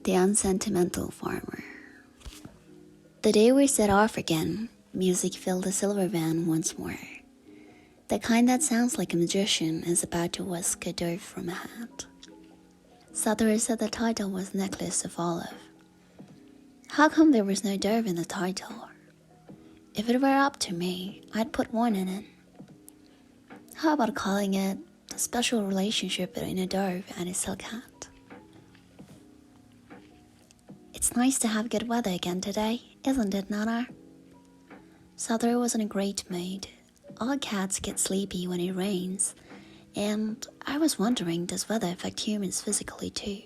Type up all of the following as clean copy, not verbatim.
The Unsentimental Farmer. The day we set off again, music filled the silver van once more. The kind that sounds like a magician is about to whisk a dove from a hat. Satoru said the title was Necklace of Olive. How come there was no dove in the title? If it were up to me, I'd put one in it. How about calling it a special relationship between a dove and a silk hat? It's nice to have good weather again today, isn't it, Nana? Satoru was in a great mood. All cats get sleepy when it rains, and I was wondering, does weather affect humans physically too?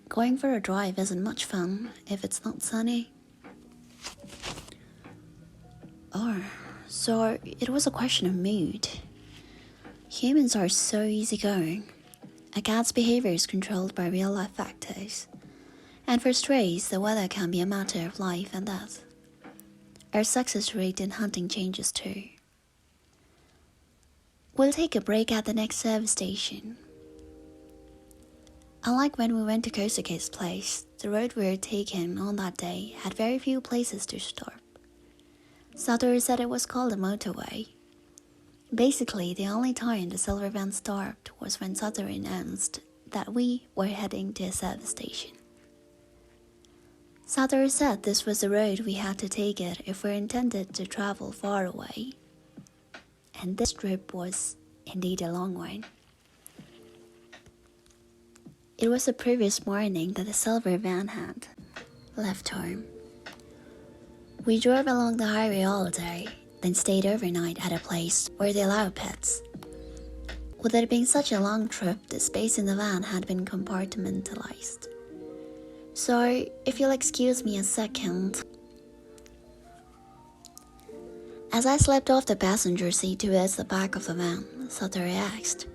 Going for a drive isn't much fun if it's not sunny. So it was a question of mood. Humans are so easygoing. A cat's behavior is controlled by real-life factors. And for strays, the weather can be a matter of life and death. Our success rate in hunting changes too. We'll take a break at the next service station. Unlike when we went to Kosuke's place, the road we were taking on that day had very few places to stop. Satoru said it was called a motorway. Basically, the only time the silver van stopped was when Satoru announced that we were heading to a service station. Satoru said this was the road we had to take it if we intended to travel far away. And this trip was indeed a long one. It was the previous morning that the silver van had left home. We drove along the highway all day, then stayed overnight at a place where they allow pets. With it being such a long trip, the space in the van had been compartmentalized. So, if you'll excuse me a second. As I slept off the passenger seat towards the back of the van, Satoru asked,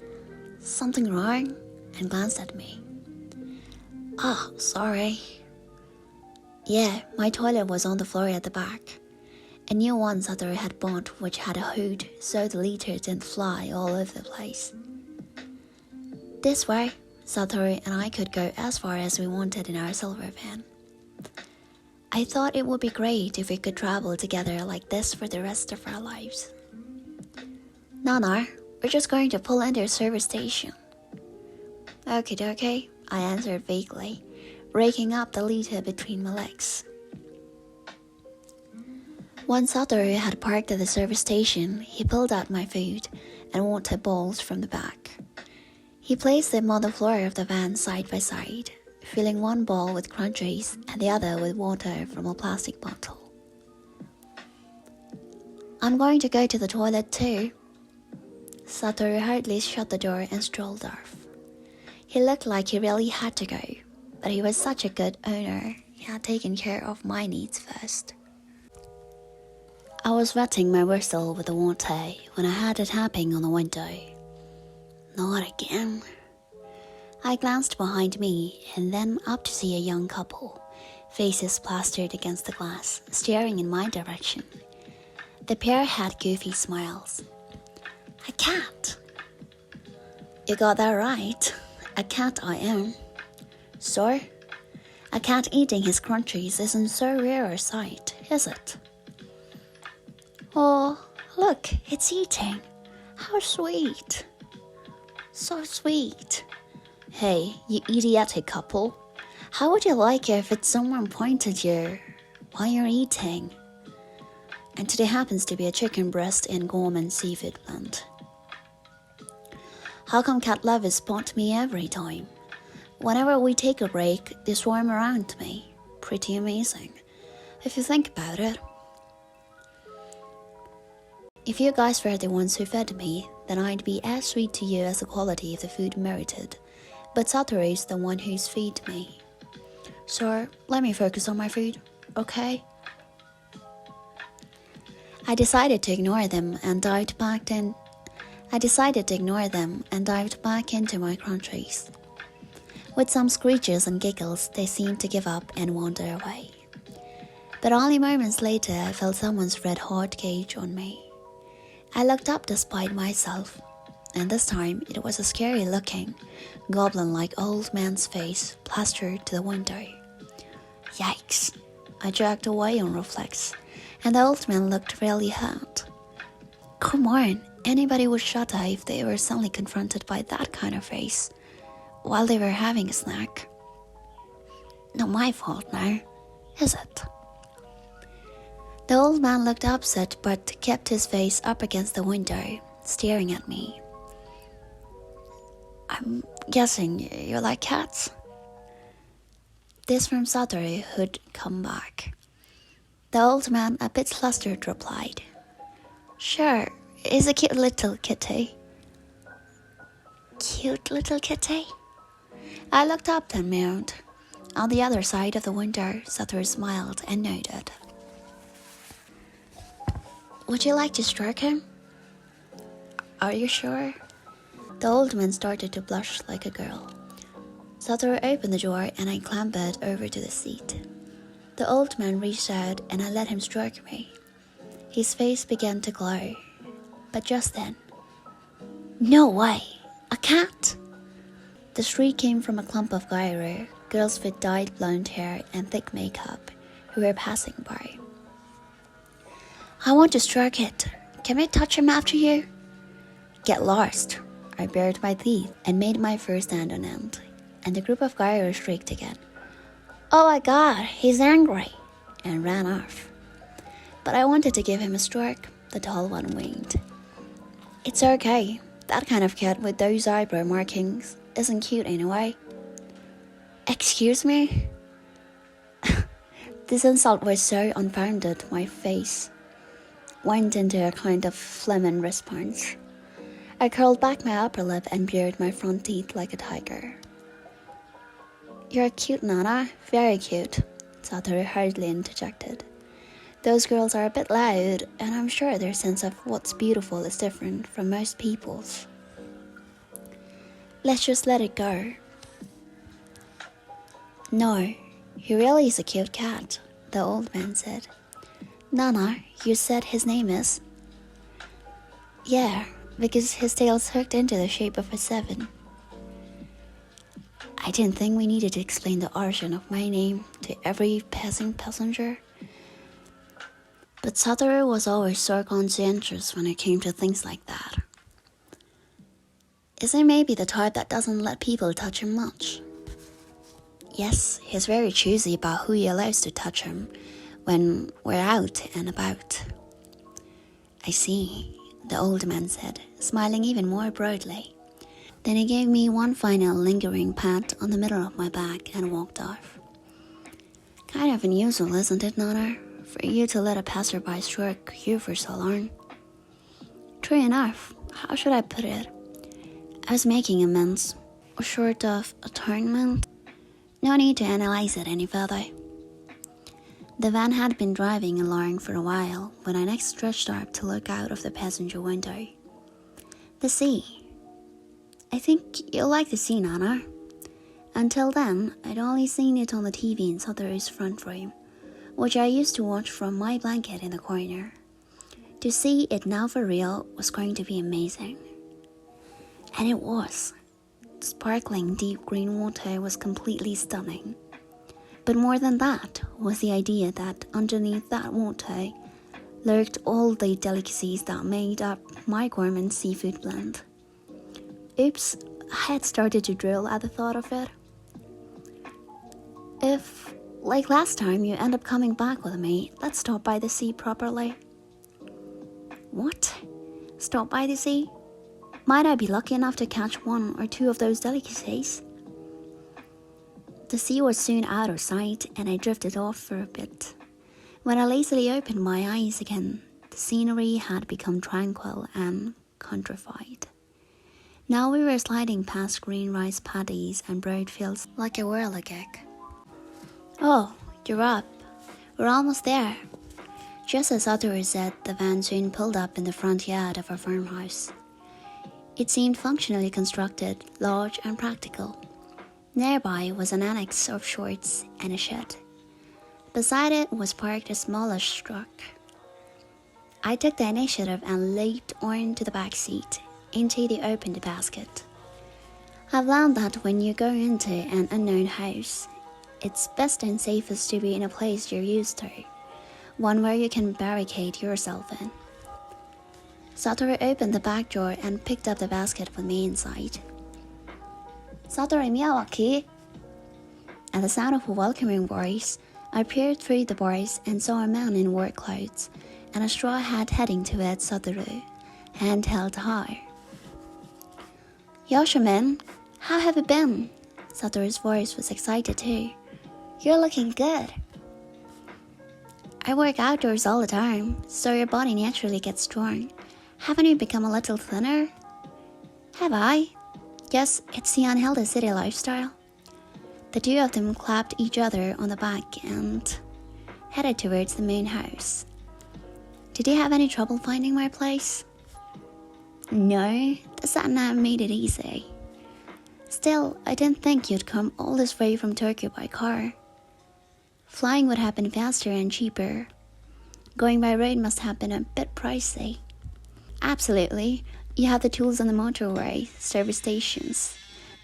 "Something wrong?" and glanced at me. "Oh, sorry." Yeah, my toilet was on the floor at the back. A new one Satoru had bought which had a hood so the litter didn't fly all over the place. This way, Satoru and I could go as far as we wanted in our silver van. I thought it would be great if we could travel together like this for the rest of our lives. "No, we're just going to pull into a service station." "Okie dokie," I answered vaguely, raking up the litter between my legs. Once Satoru had parked at the service station, he pulled out my food and water bowls from the back. He placed them on the floor of the van side by side, filling one bowl with crunchies and the other with water from a plastic bottle. "I'm going to go to the toilet too." Satoru hurriedly shut the door and strolled off. He looked like he really had to go, but he was such a good owner, he had taken care of my needs first. I was wetting my whistle with the water when I heard a tapping on the window. Not again. I glanced behind me and then up to see a young couple, faces plastered against the glass, staring in my direction. The pair had goofy smiles. "A cat." "You got that right. A cat I am." "So? A cat eating his crunchies isn't so rare a sight, is it?" "Oh, look, it's eating. How sweet." "So sweet." "Hey, you idiotic couple. How would you like it if someone pointed you while you're eating?" And today happens to be a chicken breast and gourmet seafood blend. How come cat lovers spot me every time? Whenever we take a break, they swarm around me. Pretty amazing, if you think about it. If you guys were the ones who fed me, then I'd be as sweet to you as the quality of the food merited. But Satoru's the one who's feed me. So let me focus on my food, okay? I decided to ignore them and dived back into my crunchies. With some screeches and giggles, they seemed to give up and wander away. But only moments later, I felt someone's red hot gaze on me. I looked up despite myself. and this time it was a scary looking, goblin-like old man's face plastered to the window. Yikes! I jerked away on reflex, and the old man looked really hurt. Come on, anybody would shudder if they were suddenly confronted by that kind of face while they were having a snack. Not my fault now, is it? The old man looked upset but kept his face up against the window, staring at me. I'm guessing you like cats? This from Satoru, who'd come back. The old man, a bit flustered, replied, Sure, it's a cute little kitty. Cute little kitty? I looked up and moaned. On the other side of the window, Satoru smiled and nodded. Would you like to stroke him? Are you sure? The old man started to blush like a girl. Satoru opened the door and I clambered over to the seat. The old man reached out and I let him stroke me. His face began to glow, but just then, no way! A cat! The shriek came from a clump of gyro, girls with dyed blonde hair and thick makeup, who were passing by. I want to stroke it. Can we touch him after you? Get lost! I bared my teeth and made my first stand on end, and the group of gyros shrieked again. Oh my god, he's angry! And ran off. But I wanted to give him a stroke. The tall one winked. It's okay. That kind of cat with those eyebrow markings isn't cute anyway. Excuse me? This insult was so unfounded, my face went into a kind of phlegm response. I curled back my upper lip and bared my front teeth like a tiger. You're cute, Nana. Very cute, Satoru hurriedly interjected. Those girls are a bit loud, and I'm sure their sense of what's beautiful is different from most people's. Let's just let it go. No, he really is a cute cat, the old man said. Nana, you said his name is? Yeah, because his tail's hooked into the shape of a 7. I didn't think we needed to explain the origin of my name to every passing passenger. But Satoru was always so conscientious when it came to things like that. Is he maybe the type that doesn't let people touch him much? Yes, he's very choosy about who he allows to touch him when we're out and about. I see, the old man said, smiling even more broadly. Then he gave me one final lingering pat on the middle of my back and walked off. Kind of unusual, isn't it, Nana? For you to let a passerby stroke you for so long. True enough, how should I put it? I was making amends, or short of atonement. No need to analyze it any further. The van had been driving along for a while when I next stretched up to look out of the passenger window. The sea. I think you'll like the sea, Nana. Until then, I'd only seen it on the TV in Satoru's front room, which I used to watch from my blanket in the corner. To see it now for real was going to be amazing. And it was. The sparkling deep green water was completely stunning. But more than that was the idea that underneath that water lurked all the delicacies that made up my gourmand seafood blend. Oops, I had started to drool at the thought of it. If, like last time, you end up coming back with me, let's stop by the sea properly. What? Stop by the sea? Might I be lucky enough to catch one or two of those delicacies? The sea was soon out of sight, and I drifted off for a bit. When I lazily opened my eyes again, the scenery had become tranquil and countrified. Now we were sliding past green rice paddies and broad fields like a whirligig. Oh, you're up. We're almost there. Just as Satoru said, the van soon pulled up in the front yard of our farmhouse. It seemed functionally constructed, large and practical. Nearby was an annex of sorts and a shed. Beside it was parked a smallish truck. I took the initiative and leaped onto the back seat. until they opened the basket. I've learned that when you go into an unknown house, it's best and safest to be in a place you're used to, one where you can barricade yourself in. Satoru opened the back door and picked up the basket with me inside. Satoru Miyawaki! At the sound of a welcoming voice, I peered through the bars and saw a man in work clothes and a straw hat heading towards Satoru, hand held high. Yoshimin, how have you been? Satoru's voice was excited too. You're looking good. I work outdoors all the time, so your body naturally gets strong. Haven't you become a little thinner? Have I? Yes, it's the unhealthy city lifestyle. The two of them clapped each other on the back and headed towards the main house. Did you have any trouble finding my place? No, the sat-nav made it easy. Still, I didn't think you'd come all this way from Tokyo by car. Flying would have been faster and cheaper. Going by road must have been a bit pricey. Absolutely, you have the tools on the motorway, service stations,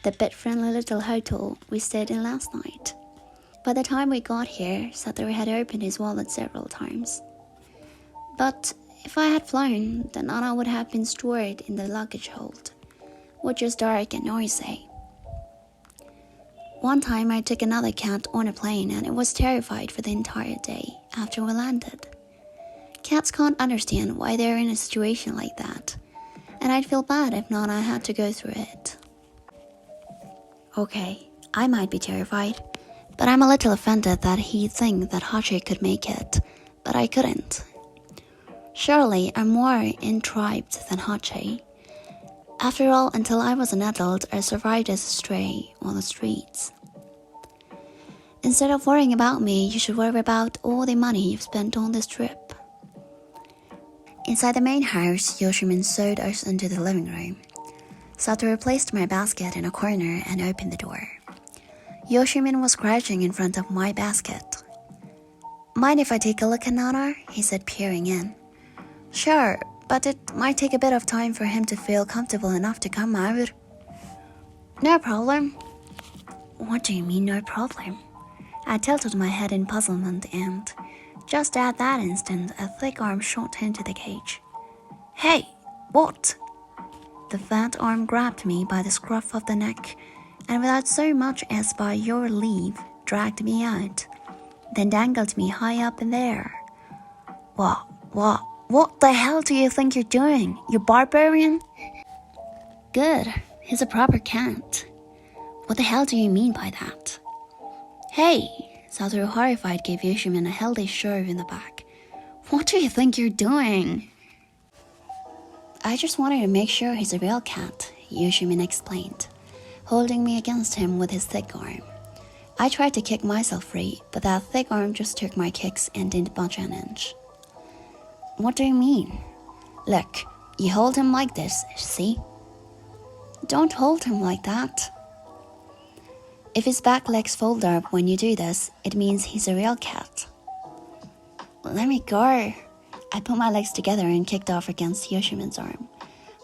the pet-friendly little hotel we stayed in last night. By the time we got here, Satoru had opened his wallet several times. But if I had flown, the Nana would have been stored in the luggage hold, which is dark and noisy. One time I took another cat on a plane and it was terrified for the entire day after we landed. Cats can't understand why they're in a situation like that, and I'd feel bad if Nana had to go through it. Okay, I might be terrified, but I'm a little offended that he'd think that Hachi could make it, but I couldn't. Surely I'm more entrapped than Hachi. After all, until I was an adult, I survived as a stray on the streets. Instead of worrying about me, you should worry about all the money you've spent on this trip. Inside the main house, Yoshimin showed us into the living room. Satoru placed my basket in a corner and opened the door. Yoshimin was crouching in front of my basket. Mind if I take a look at Nana? He said, peering in. Sure, but it might take a bit of time for him to feel comfortable enough to come out. No problem. What do you mean, no problem? I tilted my head in puzzlement and, just at that instant, a thick arm shot into the cage. Hey, what? The fat arm grabbed me by the scruff of the neck and without so much as by your leave, dragged me out, then dangled me high up in the air. What the hell do you think you're doing, you barbarian? Good, he's a proper cat. What the hell do you mean by that? Hey, Satoru horrified gave Yoshimin a healthy shove in the back. What do you think you're doing? I just wanted to make sure he's a real cat, Yoshimin explained, holding me against him with his thick arm. I tried to kick myself free, but that thick arm just took my kicks and didn't budge an inch. What do you mean? Look, you hold him like this, see? Don't hold him like that. If his back legs fold up when you do this, it means he's a real cat. Let me go. I put my legs together and kicked off against Yoshimin's arm,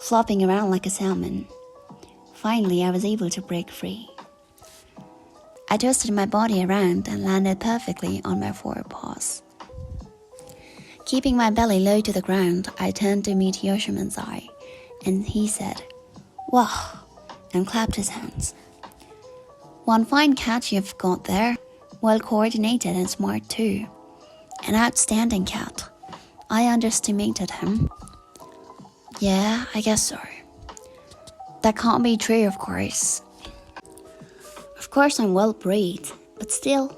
flopping around like a salmon. Finally, I was able to break free. I twisted my body around and landed perfectly on my forepaws. Keeping my belly low to the ground, I turned to meet Yoshimin's eye, and he said, "Wow," and clapped his hands. One fine cat you've got there, well coordinated and smart too. An outstanding cat. I underestimated him. Yeah, I guess so. That can't be true, of course. Of course I'm well bred, but still.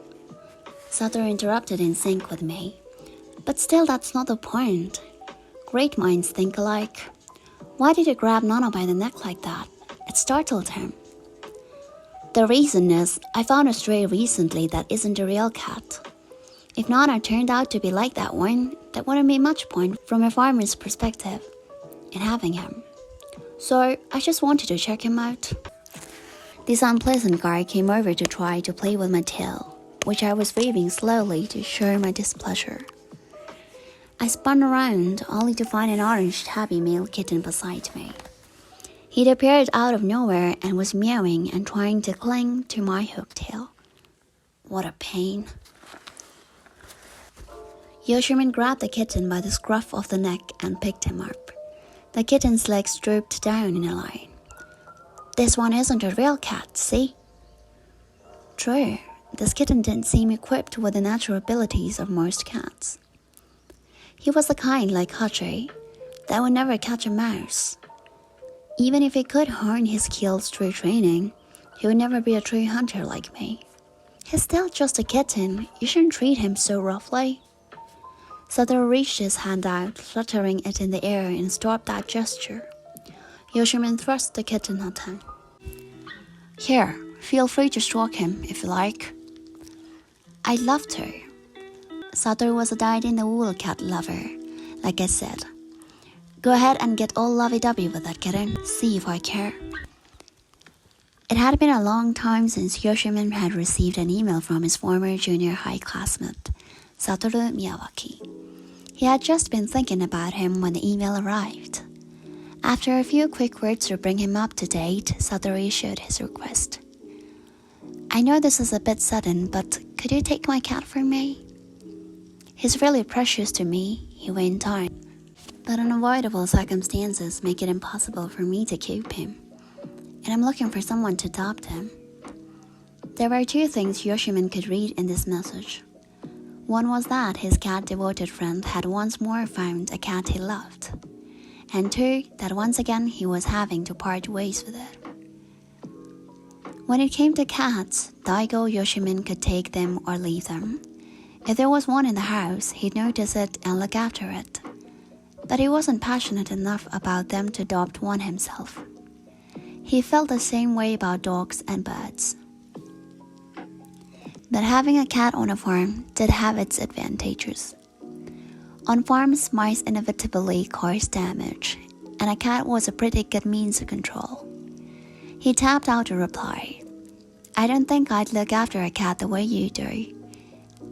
Satoru interrupted in sync with me. But still, that's not the point. Great minds think alike. Why did you grab Nana by the neck like that? It startled him. The reason is, I found a stray recently that isn't a real cat. If Nana turned out to be like that one, that wouldn't be much point from a farmer's perspective in having him. So I just wanted to check him out. This unpleasant guy came over to try to play with my tail, which I was waving slowly to show my displeasure. I spun around only to find an orange tabby male kitten beside me. He'd appeared out of nowhere and was meowing and trying to cling to my hook tail. What a pain. Yoshimin grabbed the kitten by the scruff of the neck and picked him up. The kitten's legs drooped down in a line. This one isn't a real cat, see? True, this kitten didn't seem equipped with the natural abilities of most cats. He was the kind like Hachi that would never catch a mouse. Even if he could hone his skills through training, he would never be a true hunter like me. He's still just a kitten, you shouldn't treat him so roughly. Satoru reached his hand out, fluttering it in the air and stopped that gesture. Yoshimin thrust the kitten at him. Here, feel free to stroke him if you like. I'd love to. Satoru was a dyed-in-the-wool cat lover, like I said. Go ahead and get all lovey-dovey with that kitten, see if I care. It had been a long time since Yoshimin had received an email from his former junior high classmate, Satoru Miyawaki. He had just been thinking about him when the email arrived. After a few quick words to bring him up to date, Satoru issued his request. I know this is a bit sudden, but could you take my cat for me? He's really precious to me, he went on, but unavoidable circumstances make it impossible for me to keep him, and I'm looking for someone to adopt him. There were two things Yoshimin could read in this message. One was that his cat-devoted friend had once more found a cat he loved, and two, that once again he was having to part ways with it. When it came to cats, Daigo Yoshimin could take them or leave them. If there was one in the house, he'd notice it and look after it. But he wasn't passionate enough about them to adopt one himself. He felt the same way about dogs and birds. But having a cat on a farm did have its advantages. On farms, mice inevitably caused damage, and a cat was a pretty good means of control. He tapped out a reply. I don't think I'd look after a cat the way you do.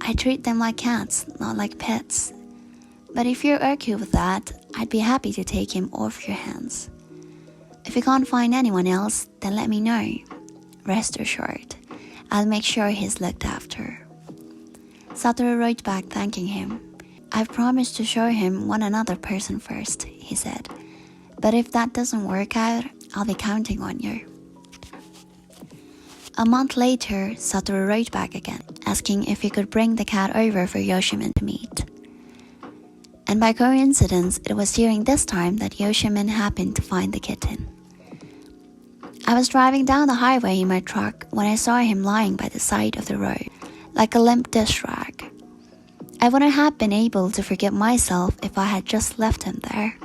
I treat them like cats, not like pets. But if you're okay with that, I'd be happy to take him off your hands. If you can't find anyone else, then let me know. Rest assured, I'll make sure he's looked after. Satoru wrote back thanking him. I've promised to show him one another person first, he said. But if that doesn't work out, I'll be counting on you. A month later, Satoru wrote back again, asking if he could bring the cat over for Yoshimin to meet. And by coincidence, it was during this time that Yoshimin happened to find the kitten. I was driving down the highway in my truck when I saw him lying by the side of the road, like a limp dish rag. I wouldn't have been able to forgive myself if I had just left him there.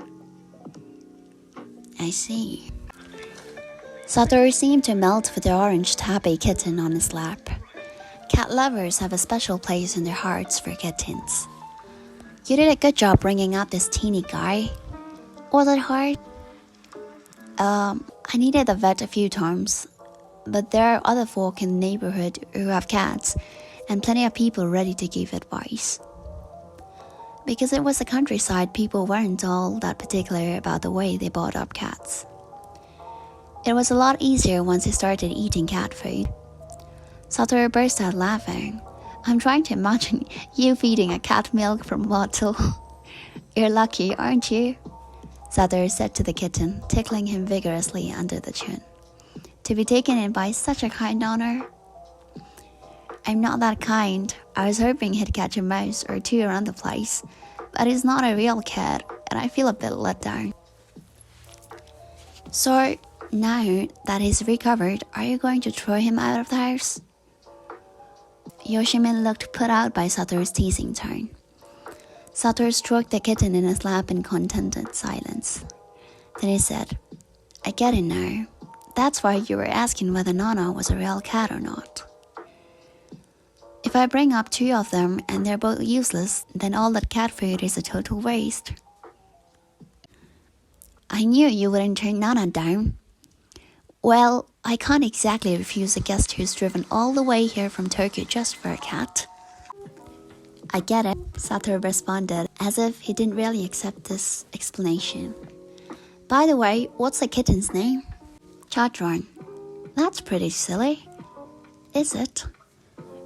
I see. Satoru seemed to melt with the orange tabby kitten on his lap. Cat lovers have a special place in their hearts for kittens. You did a good job bringing up this teeny guy. Was it hard? I needed the vet a few times, but there are other folk in the neighborhood who have cats, and plenty of people ready to give advice. Because it was the countryside, people weren't all that particular about the way they brought up cats. It was a lot easier once he started eating cat food. Satoru burst out laughing. I'm trying to imagine you feeding a cat milk from a bottle. You're lucky, aren't you? Satoru said to the kitten, tickling him vigorously under the chin. To be taken in by such a kind honor. I'm not that kind. I was hoping he'd catch a mouse or two around the place, but he's not a real cat, and I feel a bit let down. So, now that he's recovered, are you going to throw him out of the house? Yoshimin looked put out by Satoru's teasing tone. Satoru stroked the kitten in his lap in contented silence. Then he said, I get it now. That's why you were asking whether Nana was a real cat or not. If I bring up two of them and they're both useless, then all that cat food is a total waste. I knew you wouldn't turn Nana down. Well, I can't exactly refuse a guest who's driven all the way here from Tokyo just for a cat. I get it, Satoru responded, as if he didn't really accept this explanation. By the way, what's the kitten's name? Chatron. That's pretty silly. Is it?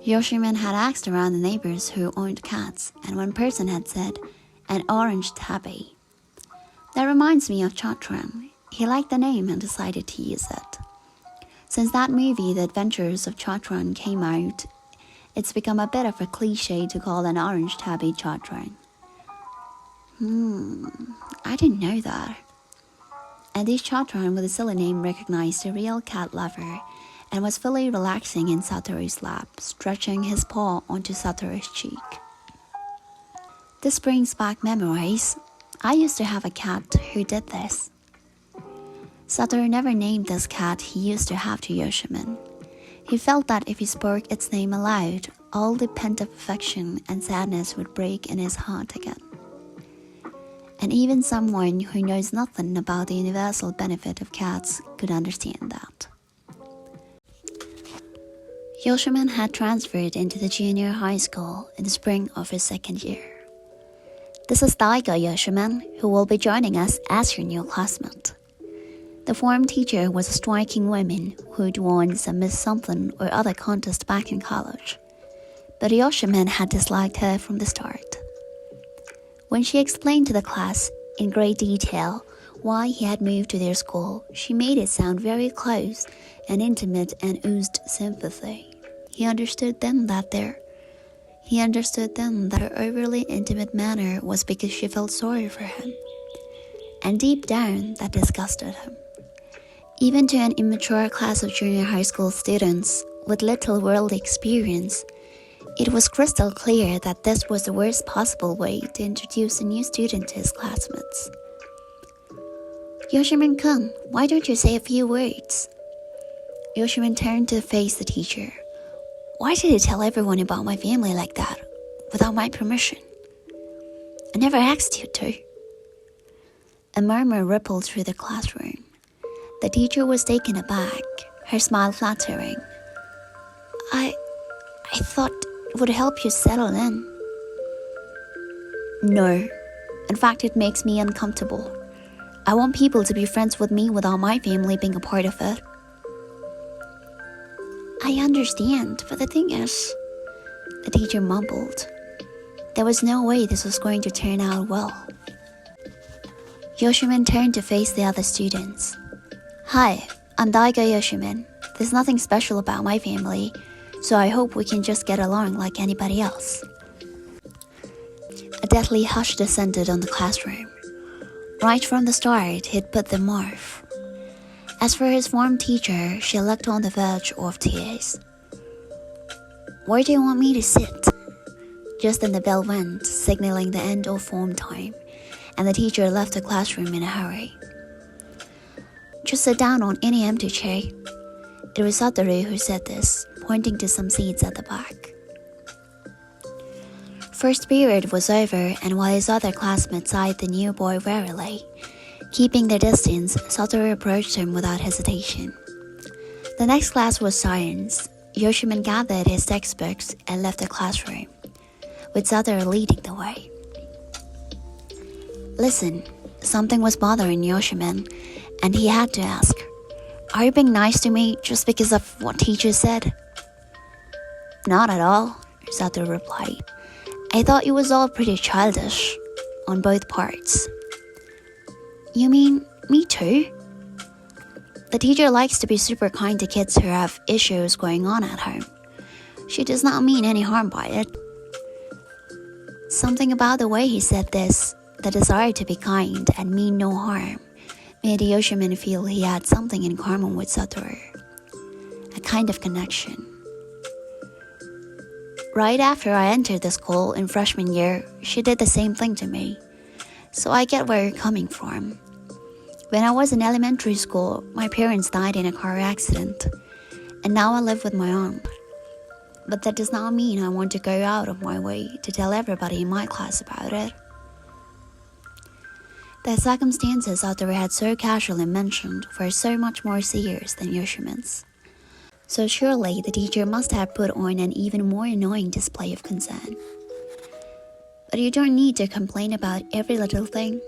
Yoshiman had asked around the neighbors who owned cats, and one person had said, an orange tabby. That reminds me of Chatron. He liked the name and decided to use it. Since that movie, The Adventures of Chatron, came out, it's become a bit of a cliche to call an orange tabby Chatron. I didn't know that. And this Chatron with a silly name recognized a real cat lover and was fully relaxing in Satoru's lap, stretching his paw onto Satoru's cheek. This brings back memories. I used to have a cat who did this. Satoru never named this cat he used to have to Yoshiman. He felt that if he spoke its name aloud, all the pent-up affection and sadness would break in his heart again. And even someone who knows nothing about the universal benefit of cats could understand that. Yoshiman had transferred into the junior high school in the spring of his second year. This is Daigo Yoshiman, who will be joining us as your new classmate. The form teacher was a striking woman who'd won some Miss Something or other contest back in college, but Yoshiman had disliked her from the start. When she explained to the class in great detail why he had moved to their school, she made it sound very close and intimate and oozed sympathy. He understood then that her overly intimate manner was because she felt sorry for him. And deep down, that disgusted him. Even to an immature class of junior high school students with little worldly experience, it was crystal clear that this was the worst possible way to introduce a new student to his classmates. Yoshiman-kun, why don't you say a few words? Yoshiman turned to face the teacher. Why did you tell everyone about my family like that, without my permission? I never asked you to. A murmur rippled through the classroom. The teacher was taken aback, her smile flattering. I thought it would help you settle in. No. In fact, it makes me uncomfortable. I want people to be friends with me without my family being a part of it. I understand, but the thing is, the teacher mumbled. There was no way this was going to turn out well. Yoshiman turned to face the other students. Hi, I'm Daigo Yoshiman. There's nothing special about my family, so I hope we can just get along like anybody else. A deathly hush descended on the classroom. Right from the start, he'd put them off. As for his form teacher, she looked on the verge of tears. Where do you want me to sit? Just then the bell went, signaling the end of form time, and the teacher left the classroom in a hurry. Just sit down on any empty chair. It was Satoru who said this, pointing to some seats at the back. First period was over, and while his other classmates eyed the new boy warily, keeping their distance, Satoru approached him without hesitation. The next class was science. Yoshiman gathered his textbooks and left the classroom, with Satoru leading the way. Listen, something was bothering Yoshiman, and he had to ask, are you being nice to me just because of what teacher said? Not at all, Satoru replied. I thought it was all pretty childish, on both parts. You mean, me too? The teacher likes to be super kind to kids who have issues going on at home. She does not mean any harm by it. Something about the way he said this, the desire to be kind and mean no harm, made Yoshiman feel he had something in common with Satoru. A kind of connection. Right after I entered the school in freshman year, she did the same thing to me. So I get where you're coming from. When I was in elementary school, my parents died in a car accident, and now I live with my aunt. But that does not mean I want to go out of my way to tell everybody in my class about it. The circumstances Satoru had so casually mentioned were so much more serious than Yoshiman's. So surely the teacher must have put on an even more annoying display of concern. But you don't need to complain about every little thing.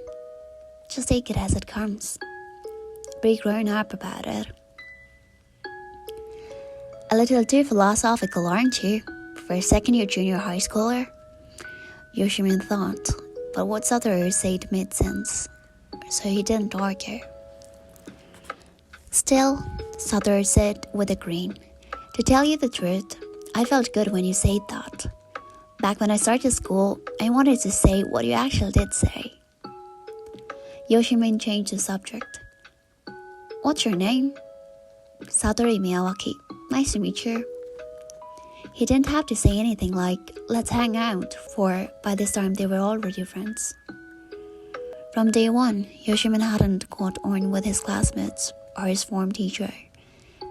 Just take it as it comes. Be grown up about it. A little too philosophical, aren't you? For a second-year junior high schooler? Yoshimin thought, but what Satoru said made sense, so he didn't argue. Still, Satoru said with a grin, to tell you the truth, I felt good when you said that. Back when I started school, I wanted to say what you actually did say. Yoshimin changed the subject. What's your name? Satoru Miyawaki. Nice to meet you. He didn't have to say anything like, let's hang out, for by this time they were already friends. From day one, Yoshimin hadn't caught on with his classmates or his form teacher,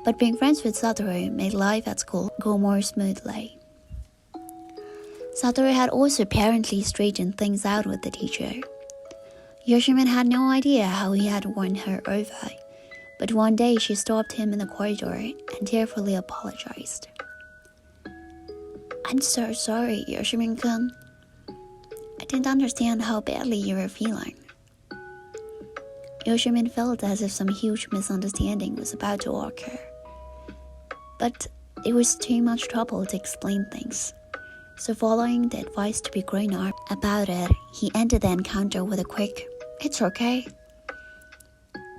but being friends with Satoru made life at school go more smoothly. Satoru had also apparently straightened things out with the teacher. Yoshimin had no idea how he had won her over, but one day she stopped him in the corridor and tearfully apologized. I'm so sorry, Yoshimin-kun. I didn't understand how badly you were feeling. Yoshimin felt as if some huge misunderstanding was about to occur. But it was too much trouble to explain things. So following the advice to be grown up about it, he ended the encounter with a quick, "It's okay."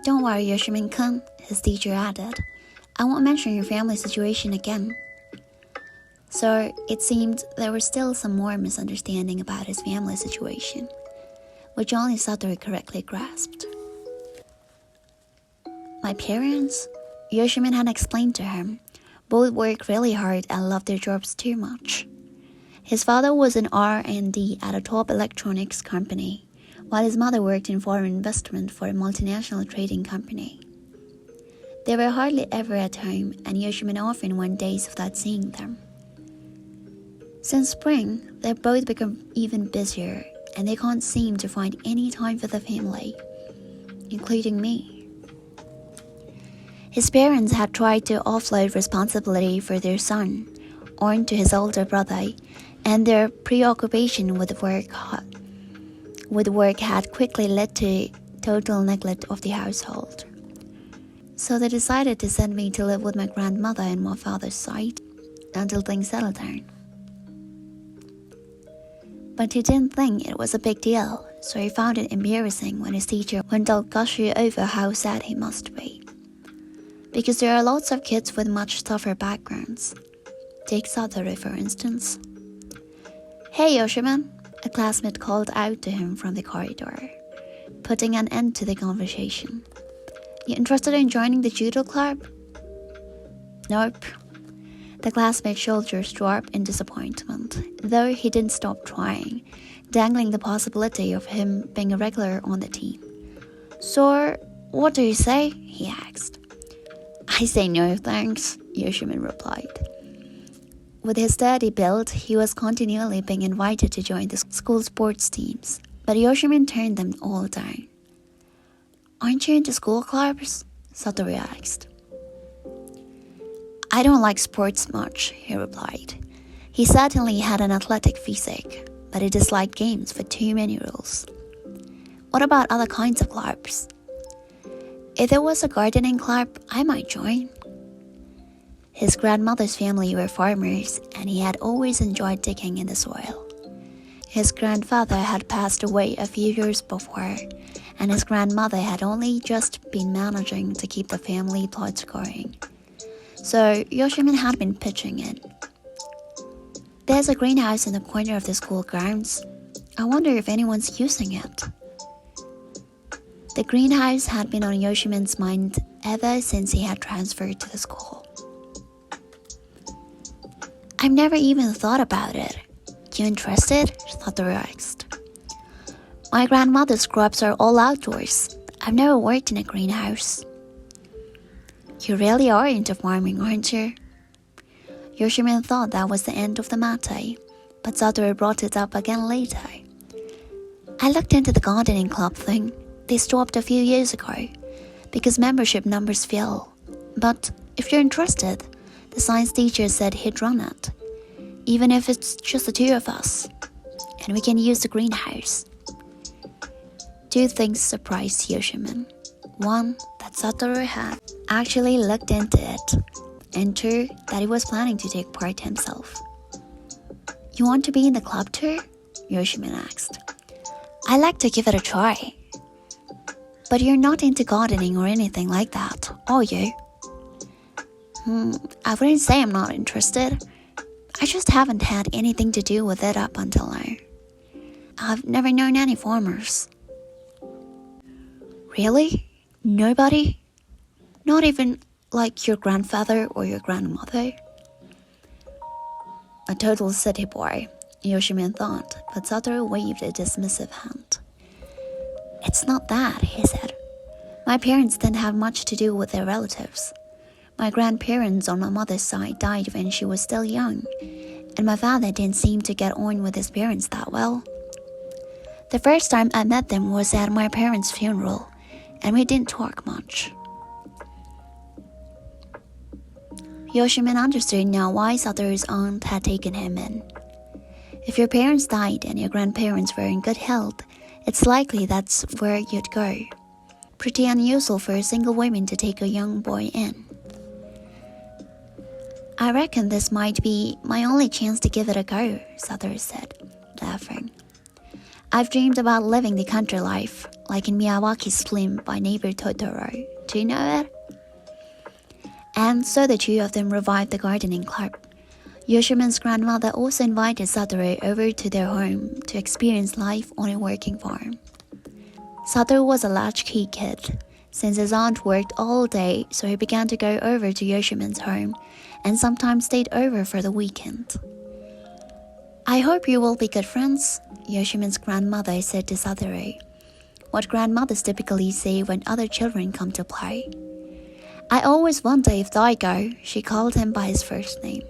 Don't worry, Yoshimin-kun, his teacher added. I won't mention your family situation again. So it seemed there was still some more misunderstanding about his family situation, which only Satoru correctly grasped. My parents, Yoshimin had explained to him, both work really hard and love their jobs too much. His father was an R&D at a top electronics company, while his mother worked in foreign investment for a multinational trading company. They were hardly ever at home, and Yoshimin often went days without seeing them. Since spring, they've both become even busier, and they can't seem to find any time for the family, including me. His parents had tried to offload responsibility for their son onto his older brother, and their preoccupation with work had quickly led to total neglect of the household. So they decided to send me to live with my grandmother on my father's side until things settled down. But he didn't think it was a big deal, so he found it embarrassing when his teacher went all gushy over how sad he must be. Because there are lots of kids with much tougher backgrounds. Take Satoru, for instance. Hey, Yoshimin, a classmate called out to him from the corridor, putting an end to the conversation. You interested in joining the judo club? Nope. The classmate's shoulders dropped in disappointment, though he didn't stop trying, dangling the possibility of him being a regular on the team. So, what do you say? He asked. I say no thanks, Yoshimin replied. With his sturdy build, he was continually being invited to join the school sports teams, but Yoshimin turned them all down. Aren't you into school clubs? Satoru asked. I don't like sports much, he replied. He certainly had an athletic physique, but he disliked games with too many rules. What about other kinds of clubs? If there was a gardening club, I might join. His grandmother's family were farmers, and he had always enjoyed digging in the soil. His grandfather had passed away a few years before, and his grandmother had only just been managing to keep the family plots going. So Yoshimin had been pitching in. There's a greenhouse in the corner of the school grounds. I wonder if anyone's using it. The greenhouse had been on Yoshimin's mind ever since he had transferred to the school. I've never even thought about it. You interested? Satoru asked. My grandmother's crops are all outdoors. I've never worked in a greenhouse. You really are into farming, aren't you? Yoshimin thought that was the end of the matter, but Satoru brought it up again later. I looked into the gardening club thing. They stopped a few years ago because membership numbers fell. But if you're interested, the science teacher said he'd run it, even if it's just the two of us, and we can use the greenhouse. Two things surprised Yoshimin. One, that Satoru had actually looked into it, and 2, that he was planning to take part himself. You want to be in the club too? Yoshimin asked. I'd like to give it a try. But you're not into gardening or anything like that, are you? I wouldn't say I'm not interested. I just haven't had anything to do with it up until now. I've never known any farmers. Really? Nobody? Not even like your grandfather or your grandmother? A total city boy, Yoshimin thought, but Satoru waved a dismissive hand. It's not that, he said. My parents didn't have much to do with their relatives. My grandparents on my mother's side died when she was still young, and my father didn't seem to get on with his parents that well. The first time I met them was at my parents' funeral, and we didn't talk much. Yoshimin understood now why Satoru's aunt had taken him in. If your parents died and your grandparents were in good health, it's likely that's where you'd go. Pretty unusual for a single woman to take a young boy in. I reckon this might be my only chance to give it a go, Satoru said, laughing. I've dreamed about living the country life, like in Miyawaki's film by neighbor Totoro. Do you know it? And so the two of them revived the gardening club. Yoshimin's grandmother also invited Satoru over to their home to experience life on a working farm. Satoru was a latchkey kid, since his aunt worked all day, so he began to go over to Yoshimin's home and sometimes stayed over for the weekend. I hope you will be good friends, Yoshimin's grandmother said to Satoru, what grandmothers typically say when other children come to play. I always wonder if Daigo, she called him by his first name,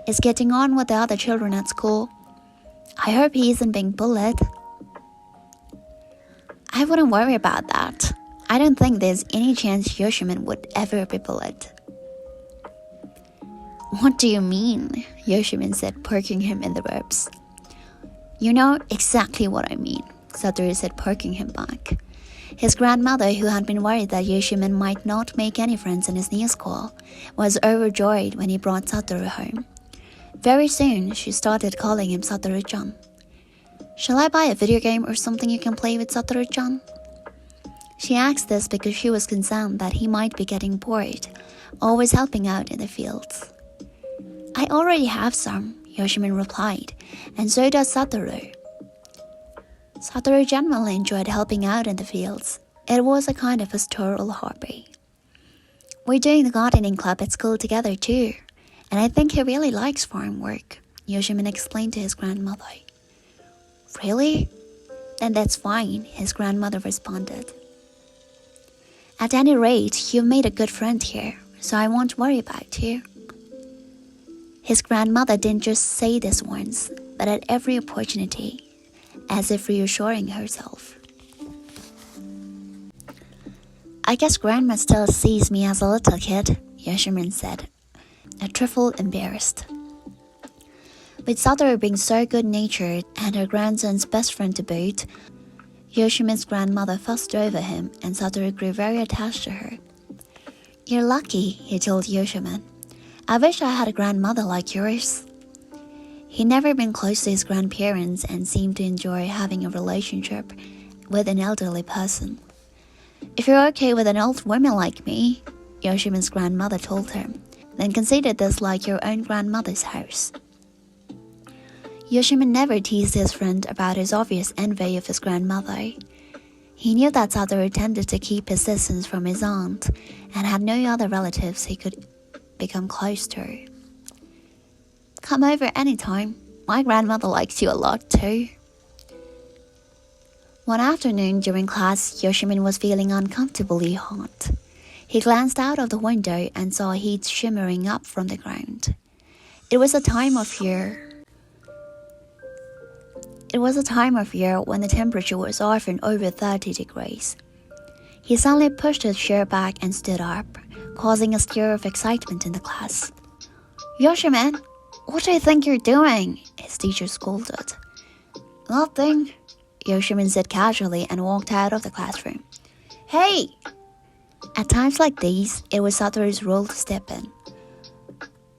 is getting on with the other children at school. I hope he isn't being bullied. I wouldn't worry about that. I don't think there's any chance Yoshimin would ever be bullied. What do you mean? Yoshimin said, poking him in the ribs. You know exactly what I mean, Satoru said, poking him back. His grandmother, who had been worried that Yoshimin might not make any friends in his new school, was overjoyed when he brought Satoru home. Very soon, she started calling him Satoru-chan. Shall I buy a video game or something you can play with Satoru-chan? She asked this because she was concerned that he might be getting bored, always helping out in the fields. I already have some, Yoshimin replied, and so does Satoru. Satoru genuinely enjoyed helping out in the fields. It was a kind of pastoral hobby. We're doing the gardening club at school together too, and I think he really likes farm work, Yoshimin explained to his grandmother. Really? Then that's fine, his grandmother responded. At any rate, you've made a good friend here, so I won't worry about you. His grandmother didn't just say this once, but at every opportunity, as if reassuring herself. I guess Grandma still sees me as a little kid, Yoshimin said, a trifle embarrassed. With Satoru being so good-natured and her grandson's best friend to boot, Yoshimin's grandmother fussed over him and Satoru grew very attached to her. You're lucky, he told Yoshimin. I wish I had a grandmother like yours. He'd never been close to his grandparents and seemed to enjoy having a relationship with an elderly person. If you're okay with an old woman like me, Yoshimin's grandmother told him, then consider this like your own grandmother's house. Yoshimin never teased his friend about his obvious envy of his grandmother. He knew that Satoru tended to keep his distance from his aunt and had no other relatives he could become close to. Come over anytime. My grandmother likes you a lot too. One afternoon during class, Yoshimin was feeling uncomfortably hot. He glanced out of the window and saw heat shimmering up from the ground. It was a time of year when the temperature was often over 30 degrees. He suddenly pushed his chair back and stood up, causing a stir of excitement in the class. Yoshimin, what do you think you're doing? His teacher scolded. Nothing, Yoshimin said casually and walked out of the classroom. Hey! At times like these, it was Satoru's role to step in.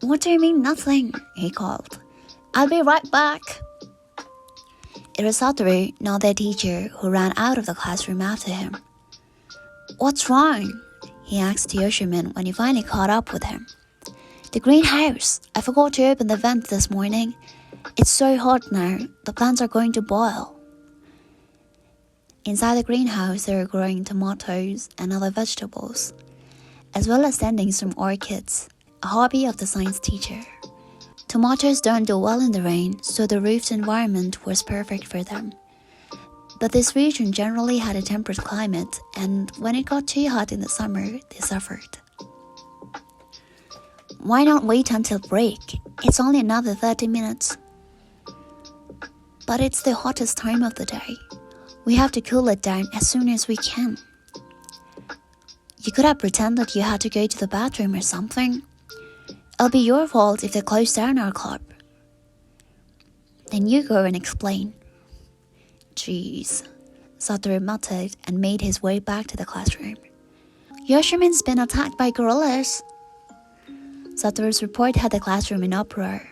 "What do you mean nothing?" he called. "I'll be right back." It was Satoru, not their teacher, who ran out of the classroom after him. "What's wrong?" he asked Yoshimin when he finally caught up with him. "The greenhouse. I forgot to open the vent this morning. It's so hot now, the plants are going to boil." Inside the greenhouse, they were growing tomatoes and other vegetables, as well as tending some orchids, a hobby of the science teacher. Tomatoes don't do well in the rain, so the roofed environment was perfect for them. But this region generally had a temperate climate, and when it got too hot in the summer, they suffered. "Why not wait until break? It's only another 30 minutes. "But it's the hottest time of the day. We have to cool it down as soon as we can." "You could have pretended you had to go to the bathroom or something. It'll be your fault if they close down our club." "Then you go and explain." "Jeez," Satoru muttered and made his way back to the classroom. "Yoshimin's been attacked by gorillas." Satoru's report had the classroom in uproar.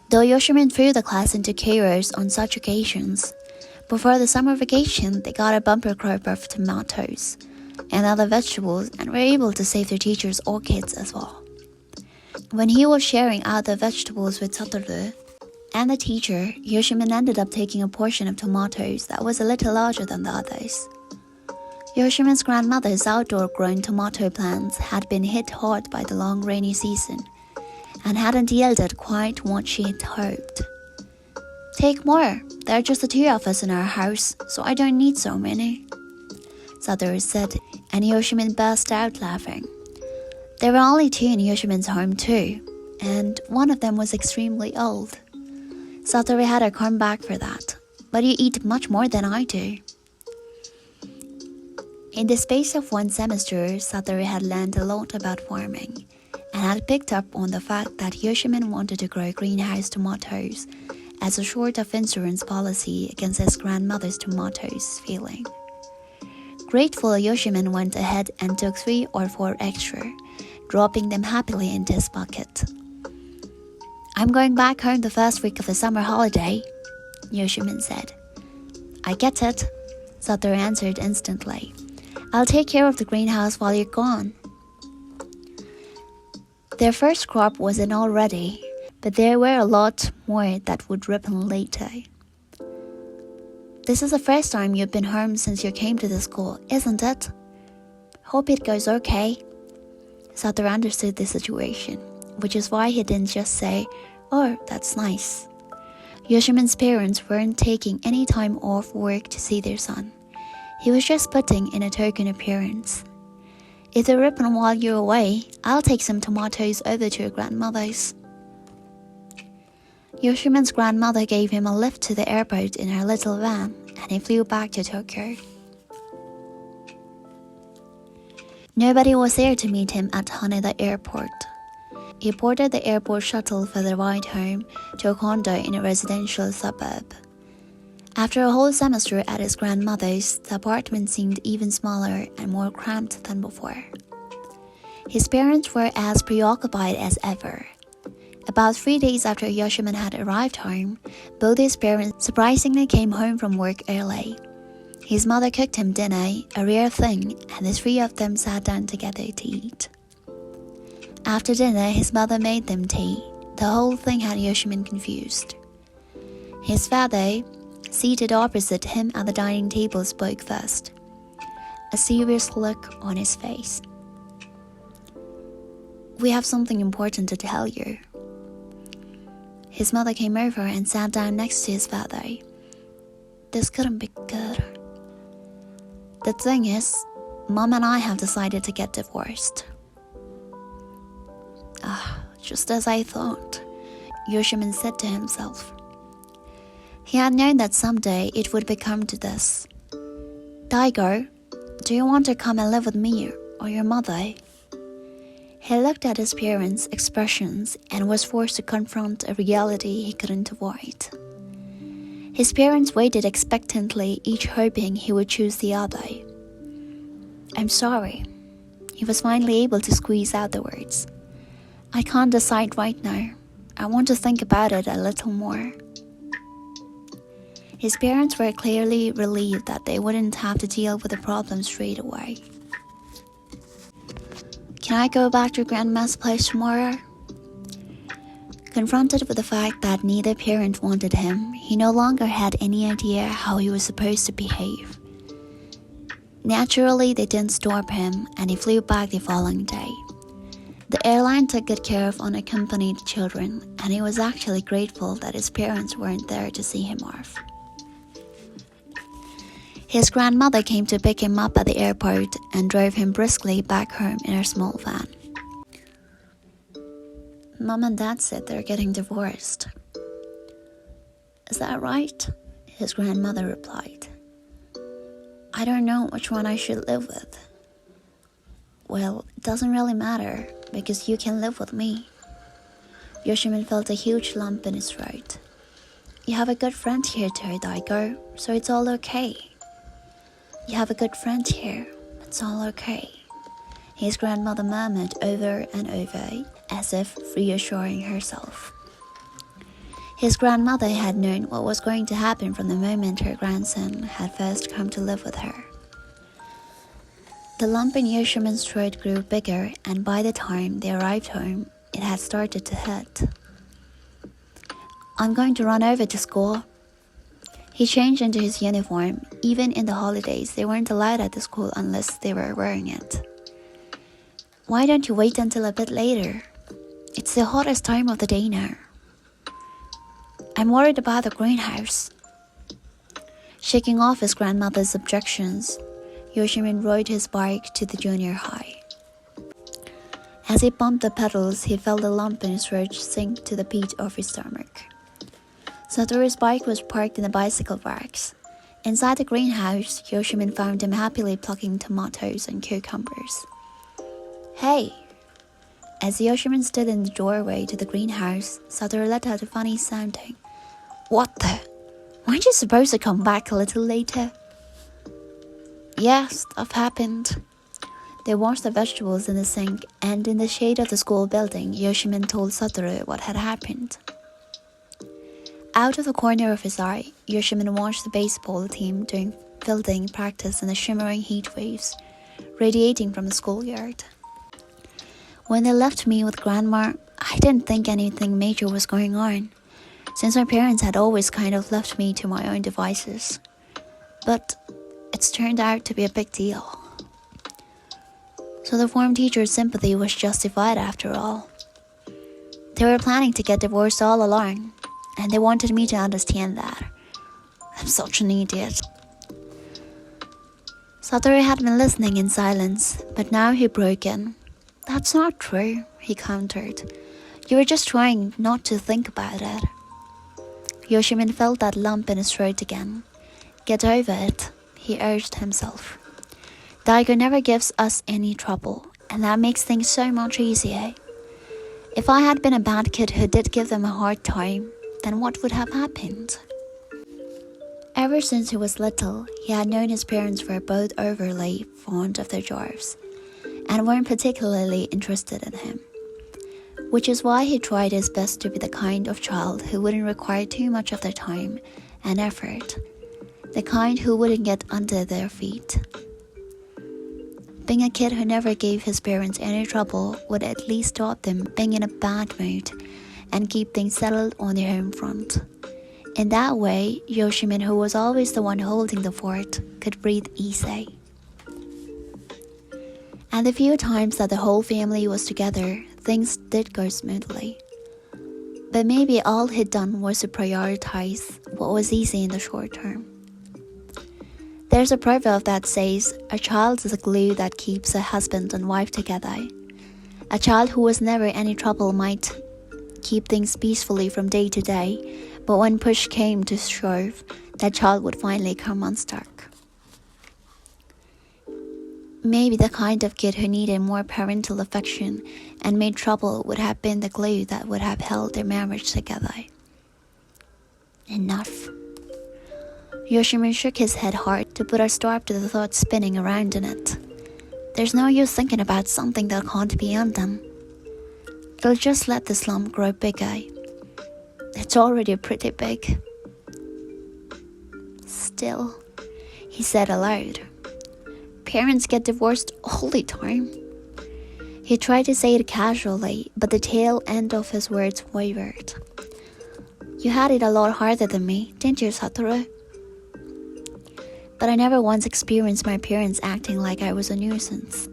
Though Yoshimin threw the class into chaos on such occasions, before the summer vacation they got a bumper crop of tomatoes and other vegetables and were able to save their teacher's orchids as well. When he was sharing out the vegetables with Satoru and the teacher, Yoshimin ended up taking a portion of tomatoes that was a little larger than the others. Yoshimin's grandmother's outdoor-grown tomato plants had been hit hard by the long rainy season and hadn't yielded quite what she had hoped. "Take more. There are just the two of us in our house, so I don't need so many," Satoru said, and Yoshimin burst out laughing. There were only two in Yoshimin's home too, and one of them was extremely old. Satoru had her come back for that, "But you eat much more than I do." In the space of one semester, Satoru had learned a lot about farming, and had picked up on the fact that Yoshimin wanted to grow greenhouse tomatoes as a sort of insurance policy against his grandmother's tomatoes failing. Grateful, Yoshimin went ahead and took 3 or 4 extra, dropping them happily into his pocket. "I'm going back home the first week of the summer holiday," Yoshimin said. "I get it," Satoru answered instantly. "I'll take care of the greenhouse while you're gone." Their first crop wasn't all ready, but there were a lot more that would ripen later. "This is the first time you've been home since you came to the school, isn't it? Hope it goes okay." Satoru understood the situation, which is why he didn't just say, "Oh, that's nice." Yoshimin's parents weren't taking any time off work to see their son. He was just putting in a token appearance. "If they ripen while you're away, I'll take some tomatoes over to your grandmother's." Yoshimin's grandmother gave him a lift to the airport in her little van, and he flew back to Tokyo. Nobody was there to meet him at Haneda Airport. He boarded the airport shuttle for the ride home to a condo in a residential suburb. After a whole semester at his grandmother's, the apartment seemed even smaller and more cramped than before. His parents were as preoccupied as ever. About 3 days after Yoshimin had arrived home, both his parents surprisingly came home from work early. His mother cooked him dinner, a rare thing, and the 3 of them sat down together to eat. After dinner, his mother made them tea. The whole thing had Yoshimin confused. His father, seated opposite him at the dining table, spoke first, a serious look on his face. "We have something important to tell you." His mother came over and sat down next to his father. "This couldn't be good. The thing is, Mom and I have decided to get divorced." Just as I thought, Yoshimin said to himself. He had known that someday it would become to this. "Daigo, do you want to come and live with me or your mother?" He looked at his parents' expressions and was forced to confront a reality he couldn't avoid. His parents waited expectantly, each hoping he would choose the other. "I'm sorry." He was finally able to squeeze out the words. I can't decide right now. I want to think about it a little more. His parents were clearly relieved that they wouldn't have to deal with the problem straight away. Can I go back to Grandma's place tomorrow? Confronted with the fact that neither parent wanted him, he no longer had any idea how he was supposed to behave. Naturally, they didn't stop him, and he flew back the following day. The airline took good care of unaccompanied children, and he was actually grateful that his parents weren't there to see him off. His grandmother came to pick him up at the airport and drove him briskly back home in her small van. Mom and Dad said they're getting divorced. Is that right? His grandmother replied. I don't know which one I should live with. Well, it doesn't really matter, because you can live with me. Yoshimin felt a huge lump in his throat. You have a good friend here too, Daigo, so it's all okay. You have a good friend here, it's all okay. His grandmother murmured over and over, as if reassuring herself. His grandmother had known what was going to happen from the moment her grandson had first come to live with her. The lump in Yoshimin's throat grew bigger, and by the time they arrived home, it had started to hurt. I'm going to run over to school. He changed into his uniform. Even in the holidays, they weren't allowed at the school unless they were wearing it. Why don't you wait until a bit later? It's the hottest time of the day now. I'm worried about the greenhouse. Shaking off his grandmother's objections, Yoshimin rode his bike to the junior high. As he bumped the pedals, he felt the lump in his throat sink to the pit of his stomach. Satoru's bike was parked in the bicycle racks. Inside the greenhouse, Yoshimin found him happily plucking tomatoes and cucumbers. Hey! As Yoshimin stood in the doorway to the greenhouse, Satoru let out a funny sounding. What the? Weren't you supposed to come back a little later? Yeah, stuff happened. They washed the vegetables in the sink, and in the shade of the school building, Yoshimin told Satoru what had happened. Out of the corner of his eye, Yoshimin watched the baseball team doing fielding practice in the shimmering heat waves, radiating from the schoolyard. When they left me with Grandma, I didn't think anything major was going on, since my parents had always kind of left me to my own devices. But it's turned out to be a big deal. So the form teacher's sympathy was justified after all. They were planning to get divorced all along, and they wanted me to understand that. I'm such an idiot. Satoru had been listening in silence, but now he broke in. That's not true, he countered. You were just trying not to think about it. Yoshimin felt that lump in his throat again. Get over it, he urged himself. Daigo never gives us any trouble, and that makes things so much easier. If I had been a bad kid who did give them a hard time, then what would have happened? Ever since he was little, he had known his parents were both overly fond of their dwarfs, and weren't particularly interested in him. Which is why he tried his best to be the kind of child who wouldn't require too much of their time and effort, the kind who wouldn't get under their feet. Being a kid who never gave his parents any trouble would at least stop them being in a bad mood and keep things settled on their home front. In that way, Yoshimin, who was always the one holding the fort, could breathe easy. And the few times that the whole family was together, things did go smoothly. But maybe all he'd done was to prioritize what was easy in the short term. There's a proverb that says, a child is a glue that keeps a husband and wife together. A child who was never any trouble might keep things peacefully from day to day, but when push came to shove, that child would finally come unstuck. Maybe the kind of kid who needed more parental affection and made trouble would have been the glue that would have held their marriage together. Enough. Yoshimin shook his head hard to put a stop to the thoughts spinning around in it. There's no use thinking about something that can't be undone. They'll just let the slump grow bigger. It's already pretty big. Still, he said aloud, parents get divorced all the time. He tried to say it casually, but the tail end of his words wavered. You had it a lot harder than me, didn't you, Satoru? But I never once experienced my parents acting like I was a nuisance,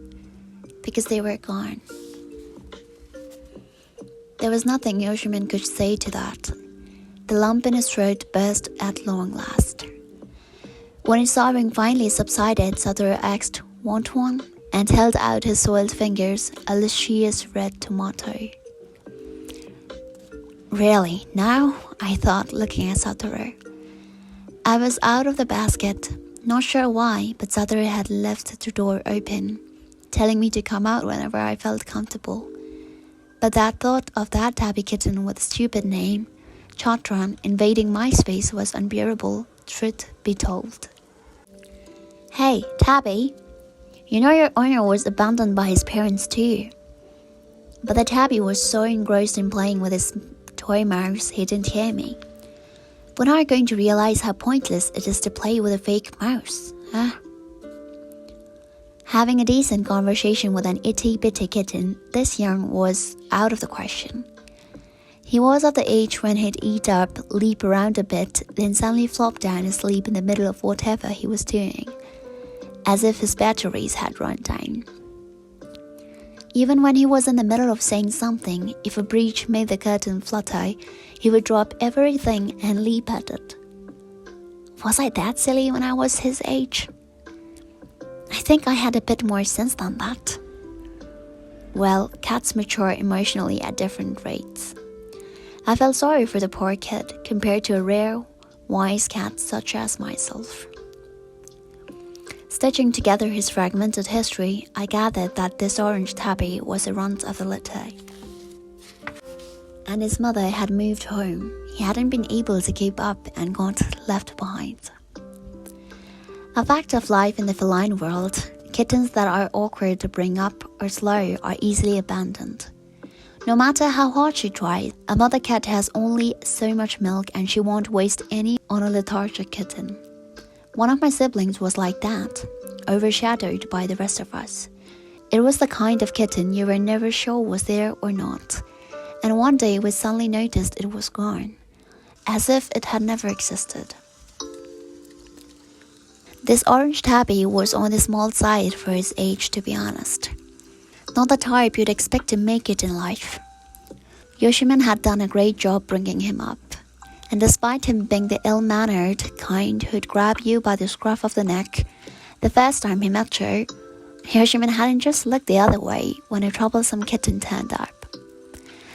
because they were gone. There was nothing Yoshimin could say to that. The lump in his throat burst at long last. When his sobbing finally subsided, Satoru asked, "Want one?" and held out his soiled fingers, a luscious red tomato. Really, now? I thought, looking at Satoru. I was out of the basket, not sure why, but Satoru had left the door open, telling me to come out whenever I felt comfortable. But that thought of that tabby kitten with a stupid name, Chatran, invading my space was unbearable, truth be told. Hey, Tabby, you know your owner was abandoned by his parents too. But the tabby was so engrossed in playing with his toy mouse he didn't hear me. When are you going to realize how pointless it is to play with a fake mouse, huh? Having a decent conversation with an itty-bitty kitten this young was out of the question. He was of the age when he'd eat up, leap around a bit, then suddenly flop down asleep in the middle of whatever he was doing, as if his batteries had run down. Even when he was in the middle of saying something, if a breeze made the curtain flutter, he would drop everything and leap at it. Was I that silly when I was his age? I think I had a bit more sense than that. Well, cats mature emotionally at different rates. I felt sorry for the poor kid compared to a rare, wise cat such as myself. Stitching together his fragmented history, I gathered that this orange tabby was the runt of the litter. And his mother had moved home. He hadn't been able to keep up and got left behind. A fact of life in the feline world, kittens that are awkward to bring up or slow are easily abandoned. No matter how hard she tries, a mother cat has only so much milk and she won't waste any on a lethargic kitten. One of my siblings was like that, overshadowed by the rest of us. It was the kind of kitten you were never sure was there or not, and one day we suddenly noticed it was gone, as if it had never existed. This orange tabby was on the small side for his age, to be honest. Not the type you'd expect to make it in life. Yoshimin had done a great job bringing him up. And despite him being the ill-mannered kind who'd grab you by the scruff of the neck, the first time he met you, Yoshimin hadn't just looked the other way when a troublesome kitten turned up.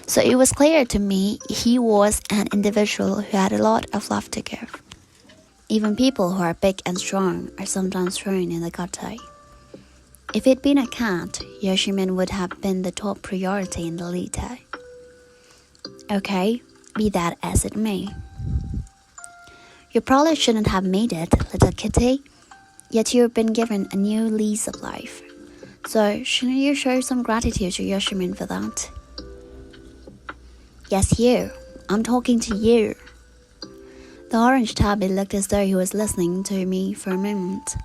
So it was clear to me he was an individual who had a lot of love to give. Even people who are big and strong are sometimes thrown in the gutter. If it'd been a cat, Yoshimin would have been the top priority in the litter. Okay, be that as it may. You probably shouldn't have made it, little kitty, yet you've been given a new lease of life. So shouldn't you show some gratitude to Yoshimin for that? Yes, you. I'm talking to you. The orange tabby looked as though he was listening to me for a moment,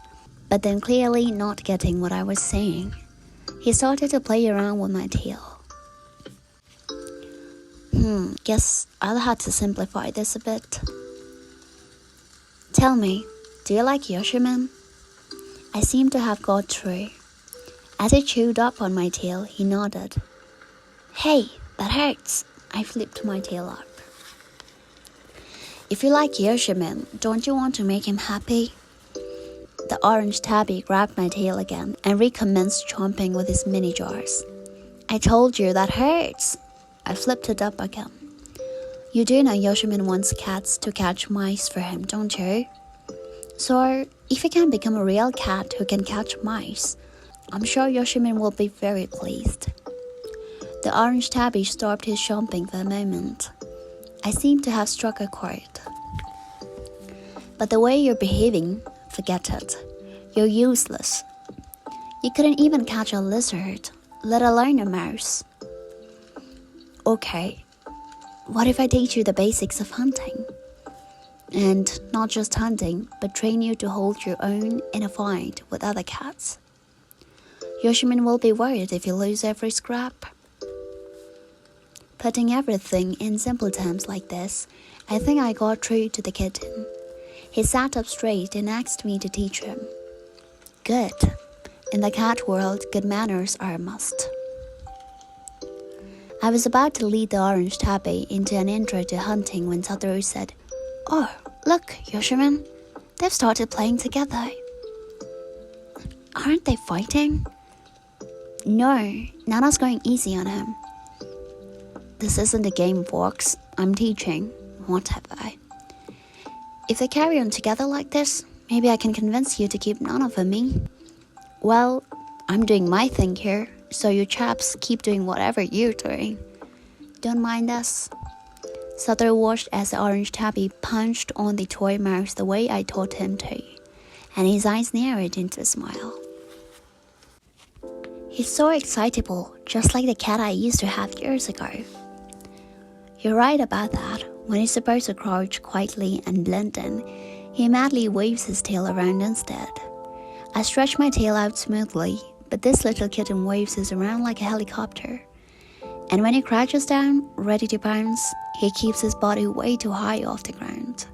but then clearly not getting what I was saying. He started to play around with my tail. Guess I'll have to simplify this a bit. Tell me, do you like Yoshimin? I seem to have got through. As he chewed up on my tail, he nodded. Hey, that hurts. I flipped my tail up. If you like Yoshimin, don't you want to make him happy? The orange tabby grabbed my tail again and recommenced chomping with his mini jars. I told you that hurts. I flipped it up again. You do know Yoshimin wants cats to catch mice for him, don't you? So, if he can become a real cat who can catch mice, I'm sure Yoshimin will be very pleased. The orange tabby stopped his chomping for a moment. I seemed to have struck a chord. But the way you're behaving, forget it. You're useless. You couldn't even catch a lizard, let alone a mouse. Okay, what if I teach you the basics of hunting? And not just hunting, but train you to hold your own in a fight with other cats. Yoshimin will be worried if you lose every scrap. Putting everything in simple terms like this, I think I got through to the kitten. He sat up straight and asked me to teach him. Good. In the cat world, good manners are a must. I was about to lead the orange tabby into an intro to hunting when Satoru said, Oh, look, Yoshimin, they've started playing together. Aren't they fighting? No, Nana's going easy on him. This isn't a game, Fox. I'm teaching. Whatever. If they carry on together like this, maybe I can convince you to keep none of me. Well, I'm doing my thing here, so you chaps keep doing whatever you're doing. Don't mind us. Satoru watched as the orange tabby punched on the toy mouse the way I taught him to, and his eyes narrowed into a smile. He's so excitable, just like the cat I used to have years ago. You're right about that. When he's supposed to crouch quietly and blend in, he madly waves his tail around instead. I stretch my tail out smoothly, but this little kitten waves his around like a helicopter. And when he crouches down, ready to pounce, he keeps his body way too high off the ground.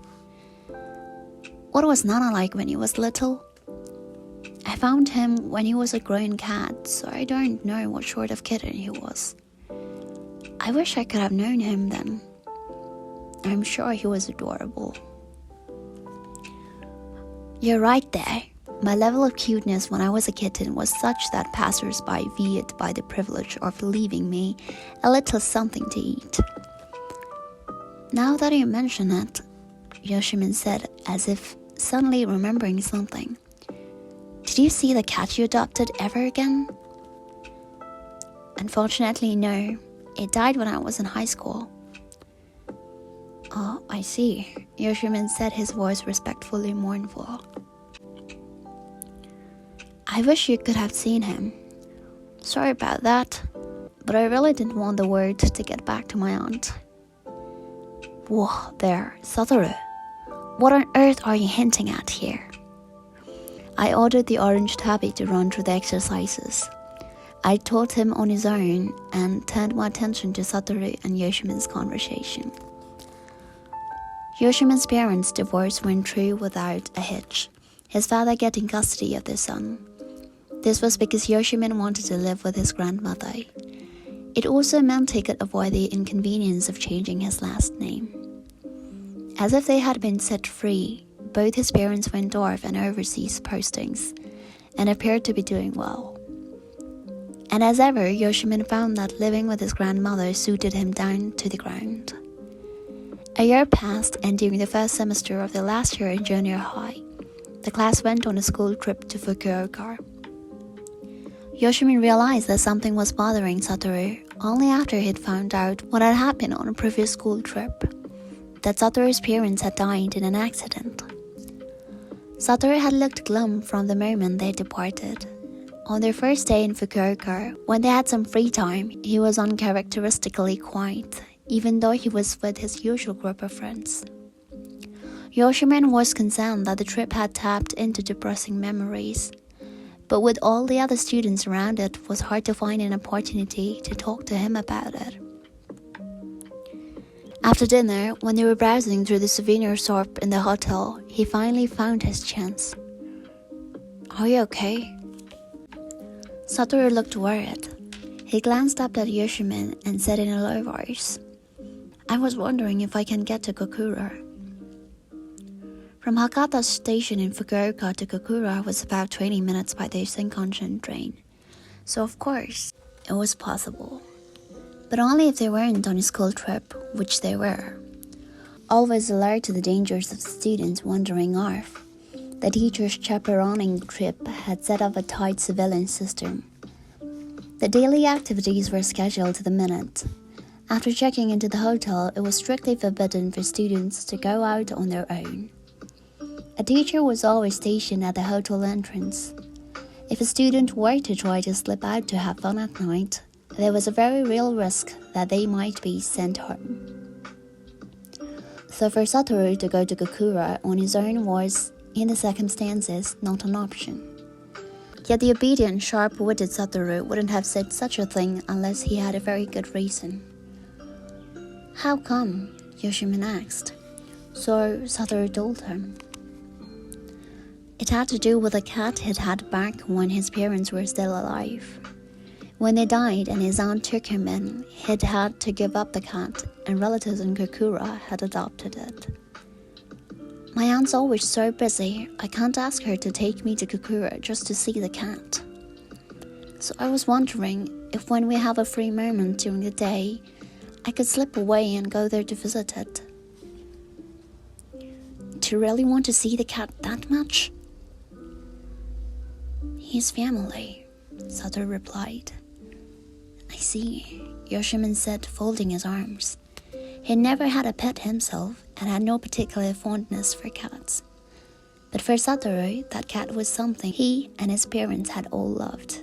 What was Nana like when he was little? I found him when he was a grown cat, so I don't know what sort of kitten he was. I wish I could have known him then. I'm sure he was adorable. You're right there. My level of cuteness when I was a kitten was such that passers-by vied by the privilege of leaving me a little something to eat. Now that you mention it, Yoshimin said, as if suddenly remembering something. Did you see the cat you adopted ever again? Unfortunately, no. It died when I was in high school. Oh, I see. Yoshimin said, his voice respectfully mournful. I wish you could have seen him. Sorry about that, but I really didn't want the word to get back to my aunt. Whoa there, Satoru. What on earth are you hinting at here? I ordered the orange tabby to run through the exercises. I taught him on his own and turned my attention to Satoru and Yoshimin's conversation. Yoshimin's parents' divorce went through without a hitch, his father getting custody of their son. This was because Yoshimin wanted to live with his grandmother. It also meant he could avoid the inconvenience of changing his last name. As if they had been set free, both his parents went off on overseas postings and appeared to be doing well. And as ever, Yoshimin found that living with his grandmother suited him down to the ground. A year passed, and during the first semester of the last year in junior high, the class went on a school trip to Fukuoka. Yoshimin realized that something was bothering Satoru only after he'd found out what had happened on a previous school trip, that Satoru's parents had died in an accident. Satoru had looked glum from the moment they departed. On their first day in Fukuoka, when they had some free time, he was uncharacteristically quiet, even though he was with his usual group of friends. Yoshimin was concerned that the trip had tapped into depressing memories, but with all the other students around, it was hard to find an opportunity to talk to him about it. After dinner, when they were browsing through the souvenir shop in the hotel, he finally found his chance. Are you okay? Satoru looked worried. He glanced up at Yoshimin and said in a low voice, I was wondering if I can get to Kokura. From Hakata station in Fukuoka to Kokura was about 20 minutes by the Shinkansen train, so of course, it was possible. But only if they weren't on a school trip, which they were. Always alert to the dangers of students wandering off, the teacher's chaperoning trip had set up a tight civilian system. The daily activities were scheduled to the minute. After checking into the hotel, it was strictly forbidden for students to go out on their own. A teacher was always stationed at the hotel entrance. If a student were to try to slip out to have fun at night, there was a very real risk that they might be sent home. So for Satoru to go to Kokura on his own was, in the circumstances, not an option. Yet the obedient, sharp-witted Satoru wouldn't have said such a thing unless he had a very good reason. "How come?" Yoshimin asked. So Satoru told him. It had to do with a cat he'd had back when his parents were still alive. When they died and his aunt took him in, he'd had to give up the cat, and relatives in Kokura had adopted it. "My aunt's always so busy, I can't ask her to take me to Kokura just to see the cat. So I was wondering if when we have a free moment during the day, I could slip away and go there to visit it." "Do you really want to see the cat that much?" "He's family," Satoru replied. "I see," Yoshimin said, folding his arms. He'd never had a pet himself and had no particular fondness for cats. But for Satoru, that cat was something he and his parents had all loved.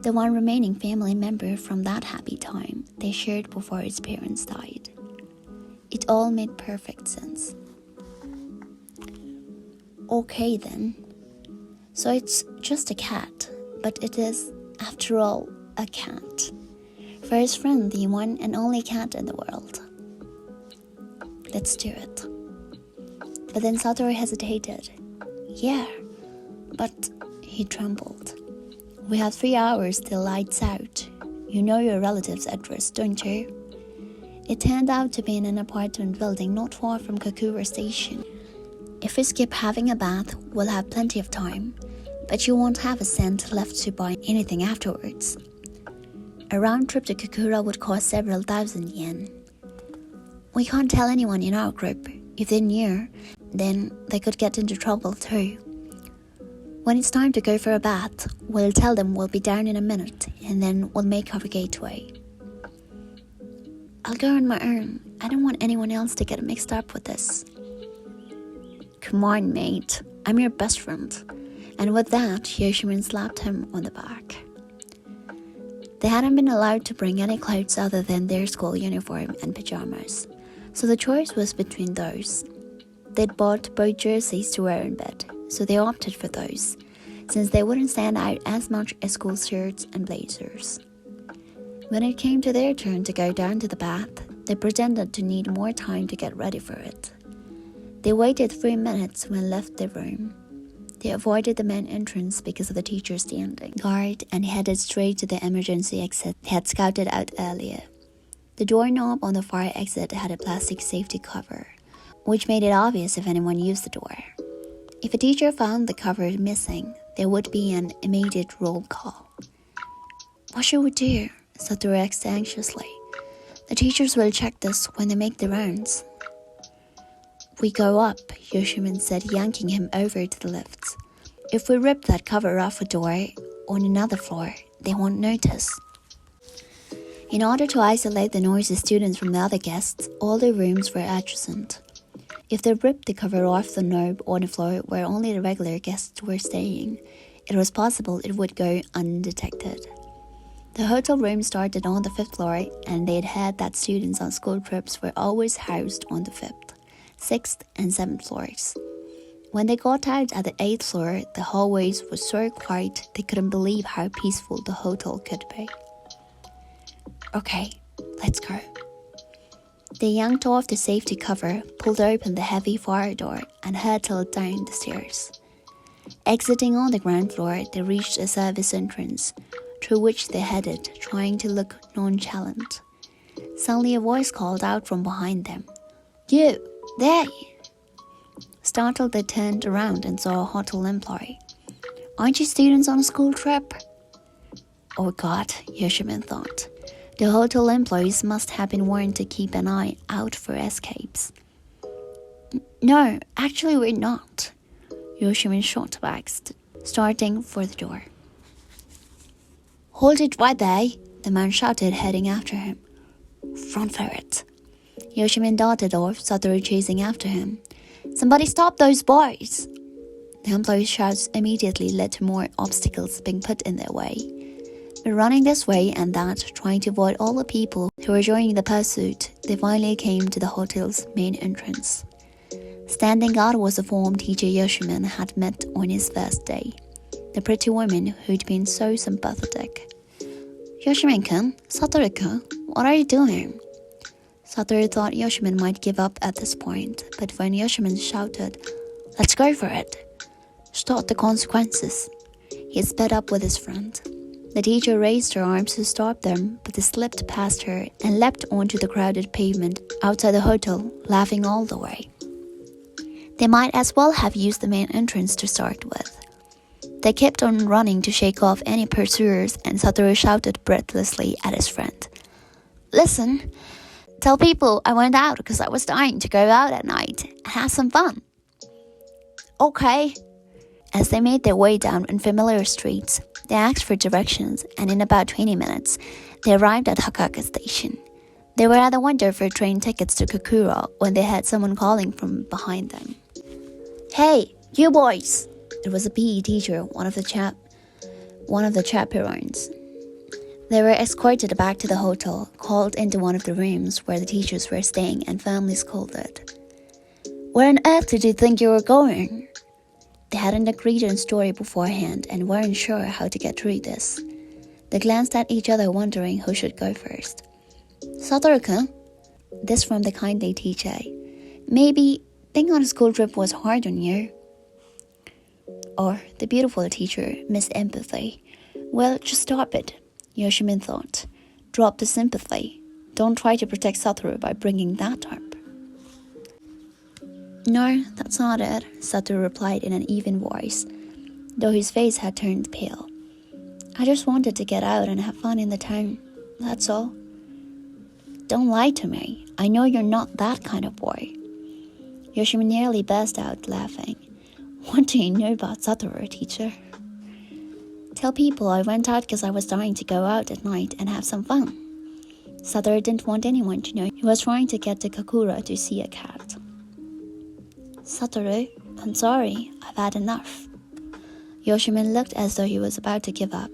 The one remaining family member from that happy time they shared before his parents died. It all made perfect sense. "Okay then. So it's just a cat, but it is, after all, a cat. For his friend, the one and only cat in the world. Let's do it." But then Satoru hesitated. "Yeah, but," he trembled. "We have 3 hours till lights out. You know your relative's address, don't you?" It turned out to be in an apartment building not far from Kokura Station. "If we skip having a bath, we'll have plenty of time, but you won't have a cent left to buy anything afterwards. A round trip to Kokura would cost several thousand yen. We can't tell anyone in our group. If they knew, then they could get into trouble too. When it's time to go for a bath, we'll tell them we'll be down in a minute, and then we'll make our gateway." "I'll go on my own. I don't want anyone else to get mixed up with this." "Come on, mate. I'm your best friend." And with that, Yoshimin slapped him on the back. They hadn't been allowed to bring any clothes other than their school uniform and pajamas, so the choice was between those. They'd bought both jerseys to wear in bed, so they opted for those, since they wouldn't stand out as much as school shirts and blazers. When it came to their turn to go down to the bath, they pretended to need more time to get ready for it. They waited 3 minutes when left the room. They avoided the main entrance because of the teacher standing guard and headed straight to the emergency exit they had scouted out earlier. The doorknob on the far exit had a plastic safety cover, which made it obvious if anyone used the door. If a teacher found the cover missing, there would be an immediate roll call. "What should we do?" Satoru asked anxiously. "The teachers will check this when they make the rounds." "We go up," Yoshimin said, yanking him over to the lifts. "If we rip that cover off a door on another floor, they won't notice." In order to isolate the noisy students from the other guests, all the rooms were adjacent. If they ripped the cover off the knob on the floor where only the regular guests were staying, it was possible it would go undetected. The hotel room started on the 5th floor, and they'd heard that students on school trips were always housed on the 5th, 6th, and 7th floors. When they got out at the 8th floor, the hallways were so quiet they couldn't believe how peaceful the hotel could be. "Okay, let's go." They yanked off the safety cover, pulled open the heavy fire door, and hurtled down the stairs. Exiting on the ground floor, they reached a service entrance, through which they headed, trying to look nonchalant. Suddenly a voice called out from behind them. "You, there!" Startled, they turned around and saw a hotel employee. "Aren't you students on a school trip?" Oh God, Yoshimin thought. The hotel employees must have been warned to keep an eye out for escapes. "No, actually we're not," Yoshimin shot back, starting for the door. "Hold it right there," the man shouted, heading after him. "Run for it." Yoshimin darted off, Satoru chasing after him. "Somebody stop those boys!" The employee's shouts immediately led to more obstacles being put in their way. Running this way and that, trying to avoid all the people who were joining the pursuit, they finally came to the hotel's main entrance. Standing guard was the form teacher Yoshimin had met on his first day, the pretty woman who'd been so sympathetic. Yoshimin-kun, Satoru-kun, what are you doing? Satoru thought Yoshimin might give up at this point, but when Yoshimin shouted, "Let's go for it," start the consequences, he sped up with his friend. The teacher raised her arms to stop them, but they slipped past her and leapt onto the crowded pavement outside the hotel, laughing all the way. They might as well have used the main entrance to start with. They kept on running to shake off any pursuers, and Satoru shouted breathlessly at his friend. "Listen, tell people I went out because I was dying to go out at night and have some fun." "Okay." As they made their way down unfamiliar streets, they asked for directions, and in about 20 minutes, they arrived at Hakaka Station. They were at the window for train tickets to Kokura when they heard someone calling from behind them. "Hey, you boys!" It was a PE teacher, one of the chaperones. They were escorted back to the hotel, called into one of the rooms where the teachers were staying, and firmly scolded. "Where on earth did you think you were going?" They hadn't agreed on a story beforehand and weren't sure how to get through this. They glanced at each other, wondering who should go first. "Satoru-kun," this from the kindly teacher, "maybe being on a school trip was hard on you." Or the beautiful teacher, Miss Empathy, "Well, just stop it," Yoshimin thought. "Drop the sympathy. Don't try to protect Satoru by bringing that up." "No, that's not it," Satoru replied in an even voice, though his face had turned pale. "I just wanted to get out and have fun in the town, that's all." "Don't lie to me. I know you're not that kind of boy." Yoshimin nearly burst out laughing. "What do you know about Satoru, teacher?" "Tell people I went out because I was dying to go out at night and have some fun." Satoru didn't want anyone to know he was trying to get to Kakura to see a cat. "Satoru, I'm sorry, I've had enough." Yoshimin looked as though he was about to give up.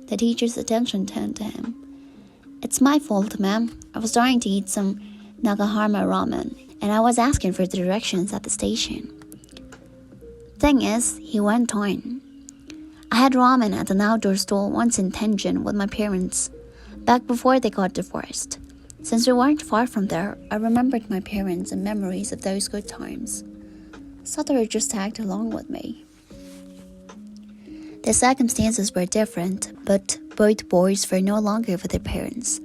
The teacher's attention turned to him. "It's my fault, ma'am. I was trying to eat some Nagahama ramen, and I was asking for the directions at the station. Thing is," he went on, "I had ramen at an outdoor stall once in Tenjin with my parents, back before they got divorced. Since we weren't far from there, I remembered my parents and memories of those good times. Satoru just tagged along with me." The circumstances were different, but both boys were no longer with their parents.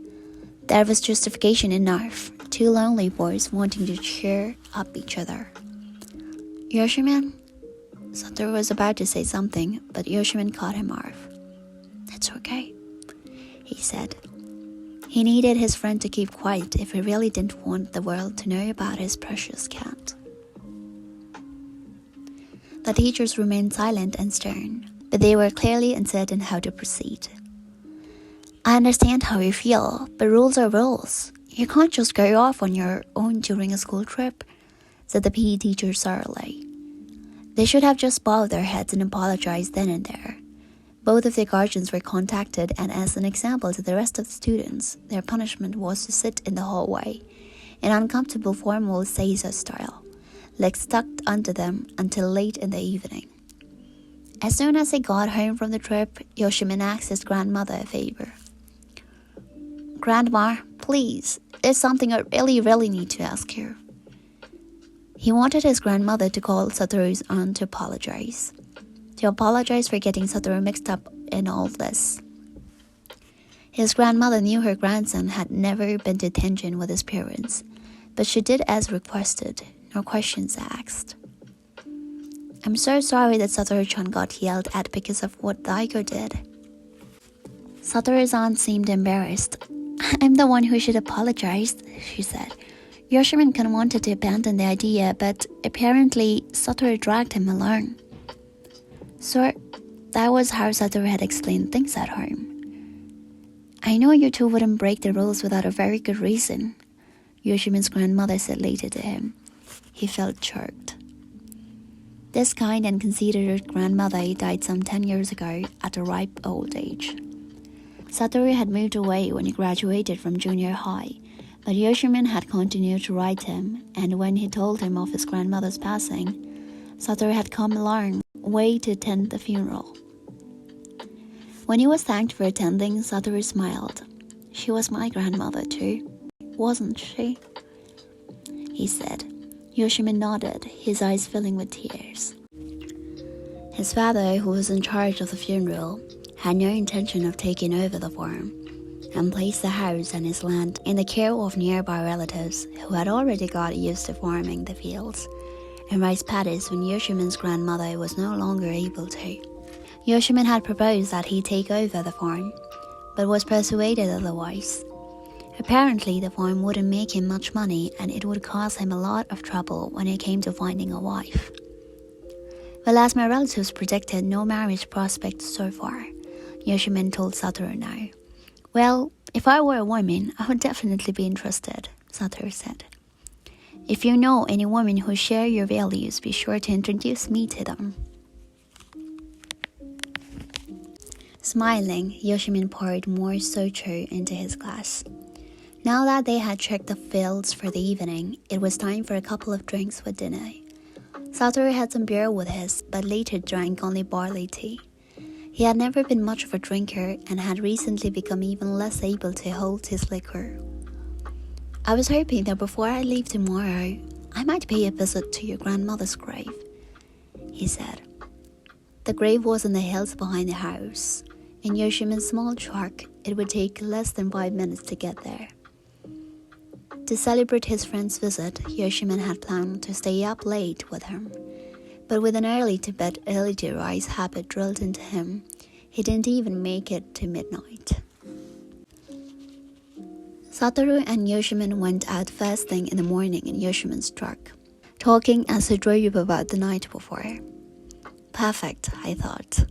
There was justification enough, two lonely boys wanting to cheer up each other. "Yoshimin?" Satoru was about to say something, but Yoshimin cut him off. "It's okay," he said. He needed his friend to keep quiet if he really didn't want the world to know about his precious cat. The teachers remained silent and stern, but they were clearly uncertain how to proceed. "I understand how you feel, but rules are rules. You can't just go off on your own during a school trip," said the PE teacher sorrowfully. They should have just bowed their heads and apologized then and there. Both of their guardians were contacted, and as an example to the rest of the students, their punishment was to sit in the hallway, in uncomfortable formal seiza style, legs tucked under them until late in the evening. As soon as they got home from the trip, Yoshimin asked his grandmother a favor. "Grandma, please, there's something I really need to ask you." He wanted his grandmother to call Satoru's aunt to apologize for getting Satoru mixed up in all this. His grandmother knew her grandson had never been to Tenjin with his parents, but she did as requested, no questions asked. "I'm so sorry that Satoru-chan got yelled at because of what Daigo did." Satoru's aunt seemed embarrassed. "I'm the one who should apologize," she said. "Yoshimin-kun wanted to abandon the idea, but apparently Satoru dragged him along." So that was how Satoru had explained things at home. "I know you two wouldn't break the rules without a very good reason," Yoshimin's grandmother said later to him. He felt choked. This kind and considerate grandmother died some 10 years ago at a ripe old age. Satoru had moved away when he graduated from junior high, but Yoshimin had continued to write him, and when he told him of his grandmother's passing, Satoru had come a long way to attend the funeral. When he was thanked for attending, Satoru smiled. "She was my grandmother too, wasn't she?" he said. Yoshimin nodded, his eyes filling with tears. His father, who was in charge of the funeral, had no intention of taking over the farm, and placed the house and his land in the care of nearby relatives who had already got used to farming the fields and rice paddies when Yoshimin's grandmother was no longer able to. Yoshimin had proposed that he take over the farm, but was persuaded otherwise. Apparently, the farm wouldn't make him much money, and it would cause him a lot of trouble when it came to finding a wife. Well, as my relatives predicted no marriage prospects so far, Yoshimin told Satoru now. "Well, if I were a woman, I would definitely be interested," Satoru said. "If you know any women who share your values, be sure to introduce me to them." Smiling, Yoshimin poured more soju into his glass. Now that they had checked the fields for the evening, it was time for a couple of drinks with dinner. Satoru had some beer with his, but later drank only barley tea. He had never been much of a drinker and had recently become even less able to hold his liquor. "I was hoping that before I leave tomorrow, I might pay a visit to your grandmother's grave," he said. The grave was in the hills behind the house. In Yoshimin's small truck, it would take less than 5 minutes to get there. To celebrate his friend's visit, Yoshimin had planned to stay up late with him, but with an early-to-bed, early-to-rise habit drilled into him, he didn't even make it to midnight. Satoru and Yoshimin went out first thing in the morning in Yoshimin's truck, talking as he drove about the night before. Perfect, I thought.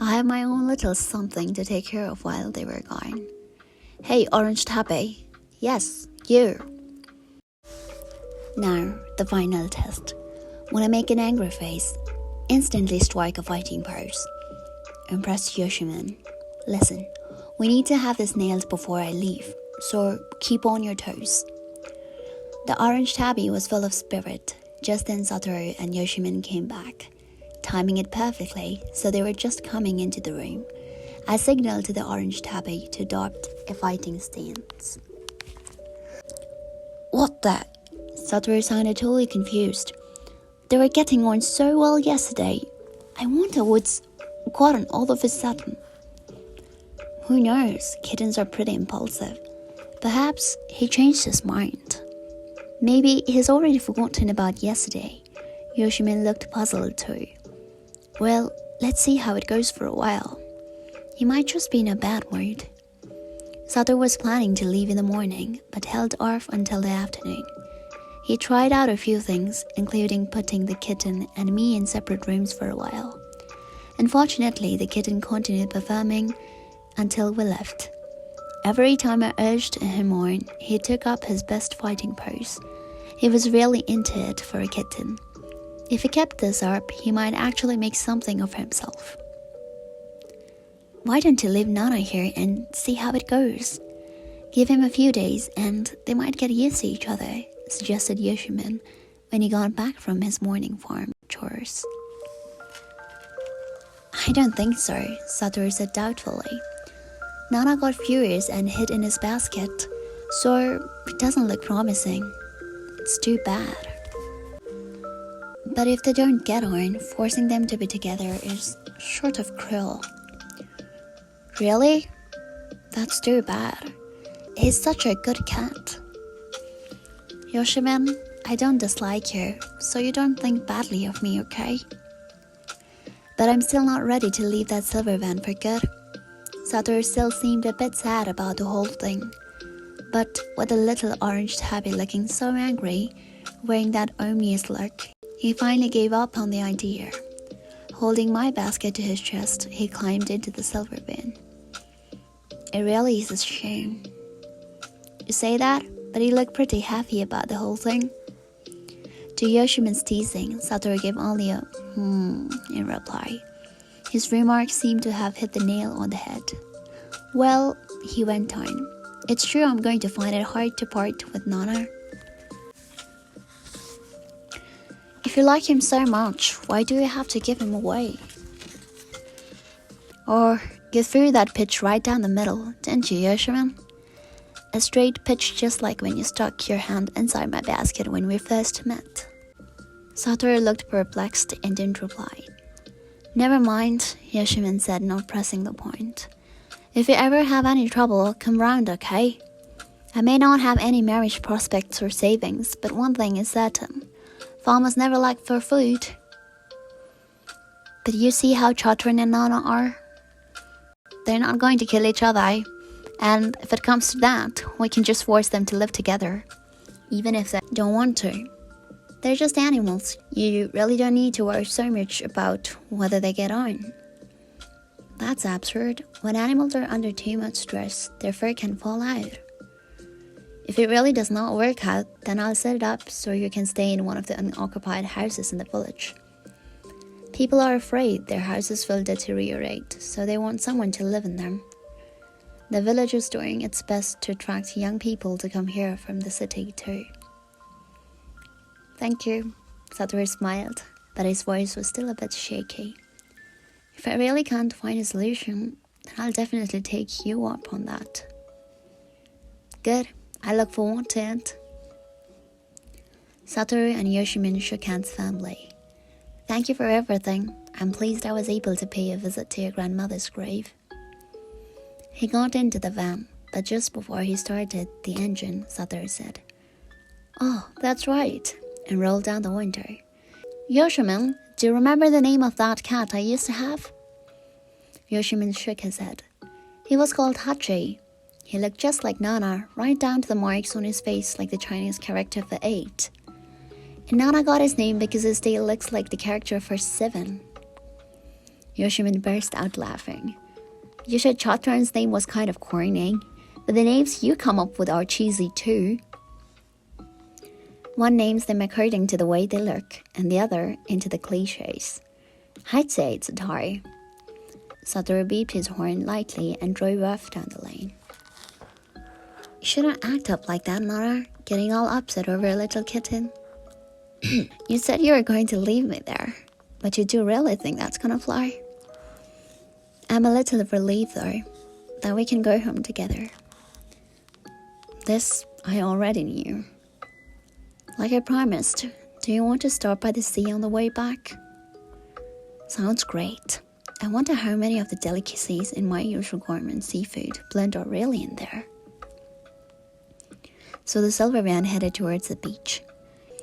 I have my own little something to take care of while they were gone. "Hey, Orange Tabby." "Yes, you." Now, the final test. When I make an angry face, instantly strike a fighting pose. Impressed Yoshimin. "Listen, we need to have this nailed before I leave, so keep on your toes." The Orange Tabby was full of spirit. Just then Satoru and Yoshimin came back, timing it perfectly, so they were just coming into the room. I signaled to the Orange Tabby to adopt a fighting stance. "What the?" Satoru sounded totally confused. "They were getting on so well yesterday. I wonder what's gotten all of a sudden." Who knows? Kittens are pretty impulsive. Perhaps he changed his mind. Maybe he's already forgotten about yesterday. Yoshimin looked puzzled too. Well, let's see how it goes for a while. He might just be in a bad mood. Satoru was planning to leave in the morning, but held off until the afternoon. He tried out a few things, including putting the kitten and me in separate rooms for a while. Unfortunately, the kitten continued performing until we left. Every time I urged him on, he took up his best fighting pose. He was really into it for a kitten. If he kept this up, he might actually make something of himself. Why don't you leave Nana here and see how it goes? Give him a few days and they might get used to each other, suggested Yoshimin when he got back from his morning farm chores. I don't think so, Satoru said doubtfully. Nana got furious and hid in his basket, so it doesn't look promising. It's too bad. But if they don't get on, forcing them to be together is sort of cruel. Really? That's too bad. He's such a good cat. Yoshimin, I don't dislike you, so you don't think badly of me, okay? But I'm still not ready to leave that silver van for good. Satoru still seemed a bit sad about the whole thing. But with the little orange tabby looking so angry, wearing that ominous look, he finally gave up on the idea. Holding my basket to his chest, he climbed into the silver bin. It really is a shame. You say that, but he looked pretty happy about the whole thing. To Yoshimin's teasing, Satoru gave only a in reply. His remarks seemed to have hit the nail on the head. Well, he went on. It's true I'm going to find it hard to part with Nana. If you like him so much, why do you have to give him away? Or you threw that pitch right down the middle, didn't you, Yoshiman? A straight pitch just like when you stuck your hand inside my basket when we first met. Satoru looked perplexed and didn't reply. Never mind, Yoshiman said, not pressing the point. If you ever have any trouble, come round, okay? I may not have any marriage prospects or savings, but one thing is certain. Farmers never lack for food. But you see how Chatran and Nana are? They're not going to kill each other. And if it comes to that, we can just force them to live together. Even if they don't want to. They're just animals. You really don't need to worry so much about whether they get on. That's absurd. When animals are under too much stress, their fur can fall out. If it really does not work out, then I'll set it up so you can stay in one of the unoccupied houses in the village. People are afraid their houses will deteriorate, so they want someone to live in them. The village is doing its best to attract young people to come here from the city too. Thank you, Satoru smiled, but his voice was still a bit shaky. If I really can't find a solution, then I'll definitely take you up on that. Good, I look forward to it. Satoru and Yoshimin shook hands firmly. Thank you for everything. I'm pleased I was able to pay a visit to your grandmother's grave. He got into the van, but just before he started the engine, Satoru said, "Oh, that's right," and rolled down the window. Yoshimin, do you remember the name of that cat I used to have? Yoshimin shook his head. He was called Hachi. He looked just like Nana, right down to the marks on his face like the Chinese character for 8. And Nana got his name because his tail looks like the character for 7. Yoshimin burst out laughing. You said Chatran's name was kind of corny, but the names you come up with are cheesy too. One names them according to the way they look, and the other into the cliches. I'd say it's a tie. Satoru beeped his horn lightly and drove off down the lane. You shouldn't act up like that, Nara, getting all upset over a little kitten. You said you were going to leave me there, but you do really think that's gonna fly? I'm a little relieved, though, that we can go home together. This I already knew. Like I promised, do you want to stop by the sea on the way back? Sounds great. I wonder how many of the delicacies in my usual gourmet seafood blend are really in there. So the silver van headed towards the beach.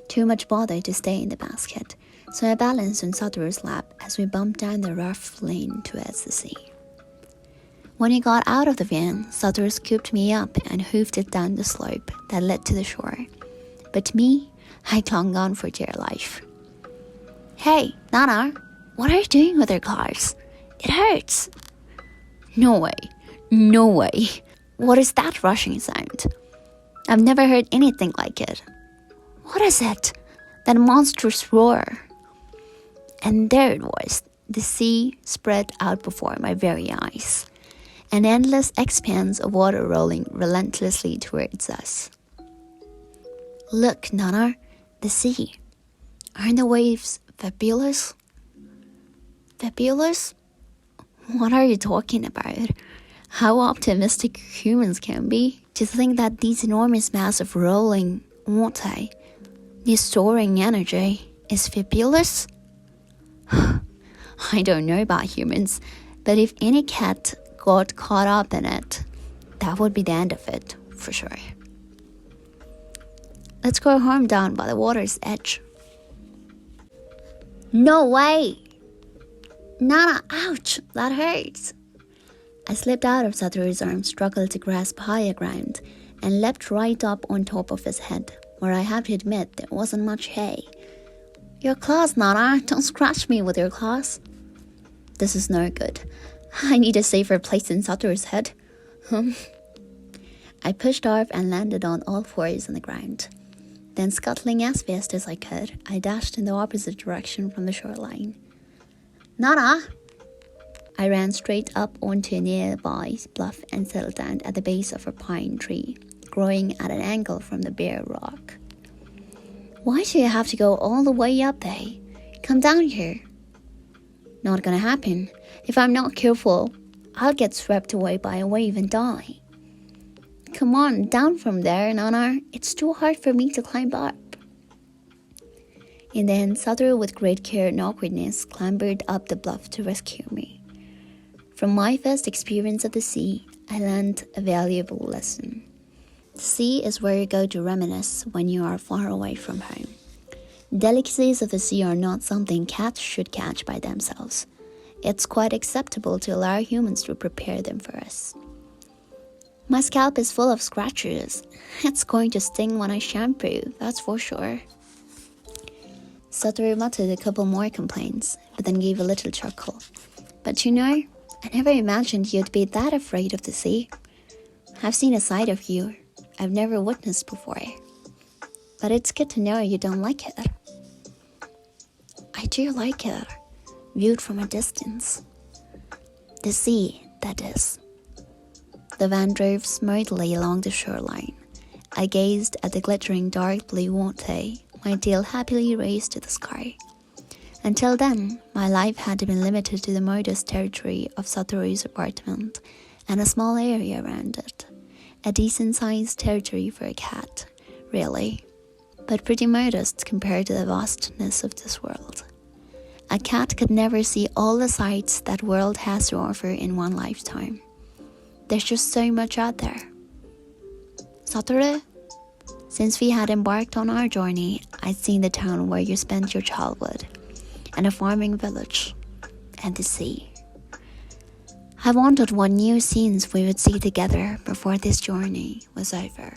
Too much bother to stay in the basket, so I balanced on Satoru's lap as we bumped down the rough lane towards the sea. When he got out of the van, Satoru scooped me up and hoofed it down the slope that led to the shore. But me, I clung on for dear life. Hey, Nana, what are you doing with your cars? It hurts. No way. No way. What is that rushing sound? I've never heard anything like it. What is it? That monstrous roar. And there it was. The sea spread out before my very eyes. An endless expanse of water rolling relentlessly towards us. Look, Nana, the sea. Aren't the waves fabulous? Fabulous? What are you talking about? How optimistic humans can be to think that these enormous masses of rolling water, this storing energy, is fabulous? I don't know about humans, but if any cat got caught up in it, that would be the end of it, for sure. Let's go home down by the water's edge. No way! Nana, ouch, that hurts. I slipped out of Satoru's arms, struggled to grasp higher ground, and leapt right up on top of his head, where I have to admit there wasn't much hay. Your claws, Nana, don't scratch me with your claws. This is no good. I need a safer place in Satoru's head. I pushed off and landed on all fours on the ground. Then, scuttling as fast as I could, I dashed in the opposite direction from the shoreline. Nana! I ran straight up onto a nearby bluff and settled down at the base of a pine tree, growing at an angle from the bare rock. Why do you have to go all the way up there? Come down here. Not gonna happen. If I'm not careful, I'll get swept away by a wave and die. Come on, down from there, Nana. It's too hard for me to climb up. And then Satoru, with great care and awkwardness, clambered up the bluff to rescue me. From my first experience of the sea, I learned a valuable lesson. The sea is where you go to reminisce when you are far away from home. Delicacies of the sea are not something cats should catch by themselves. It's quite acceptable to allow humans to prepare them for us. My scalp is full of scratches. It's going to sting when I shampoo, that's for sure. Satoru muttered a couple more complaints, but then gave a little chuckle. But you know, I never imagined you'd be that afraid of the sea. I've seen a side of you I've never witnessed before. But it's good to know you don't like it. I do like it, viewed from a distance. The sea, that is. The van drove smoothly along the shoreline. I gazed at the glittering dark blue water, my tail happily raised to the sky. Until then, my life had been limited to the modest territory of Satoru's apartment and a small area around it. A decent-sized territory for a cat, really, but pretty modest compared to the vastness of this world. A cat could never see all the sights that world has to offer in one lifetime. There's just so much out there. Satoru, since we had embarked on our journey, I'd seen the town where you spent your childhood, and a farming village, and the sea. I wondered what new scenes we would see together before this journey was over.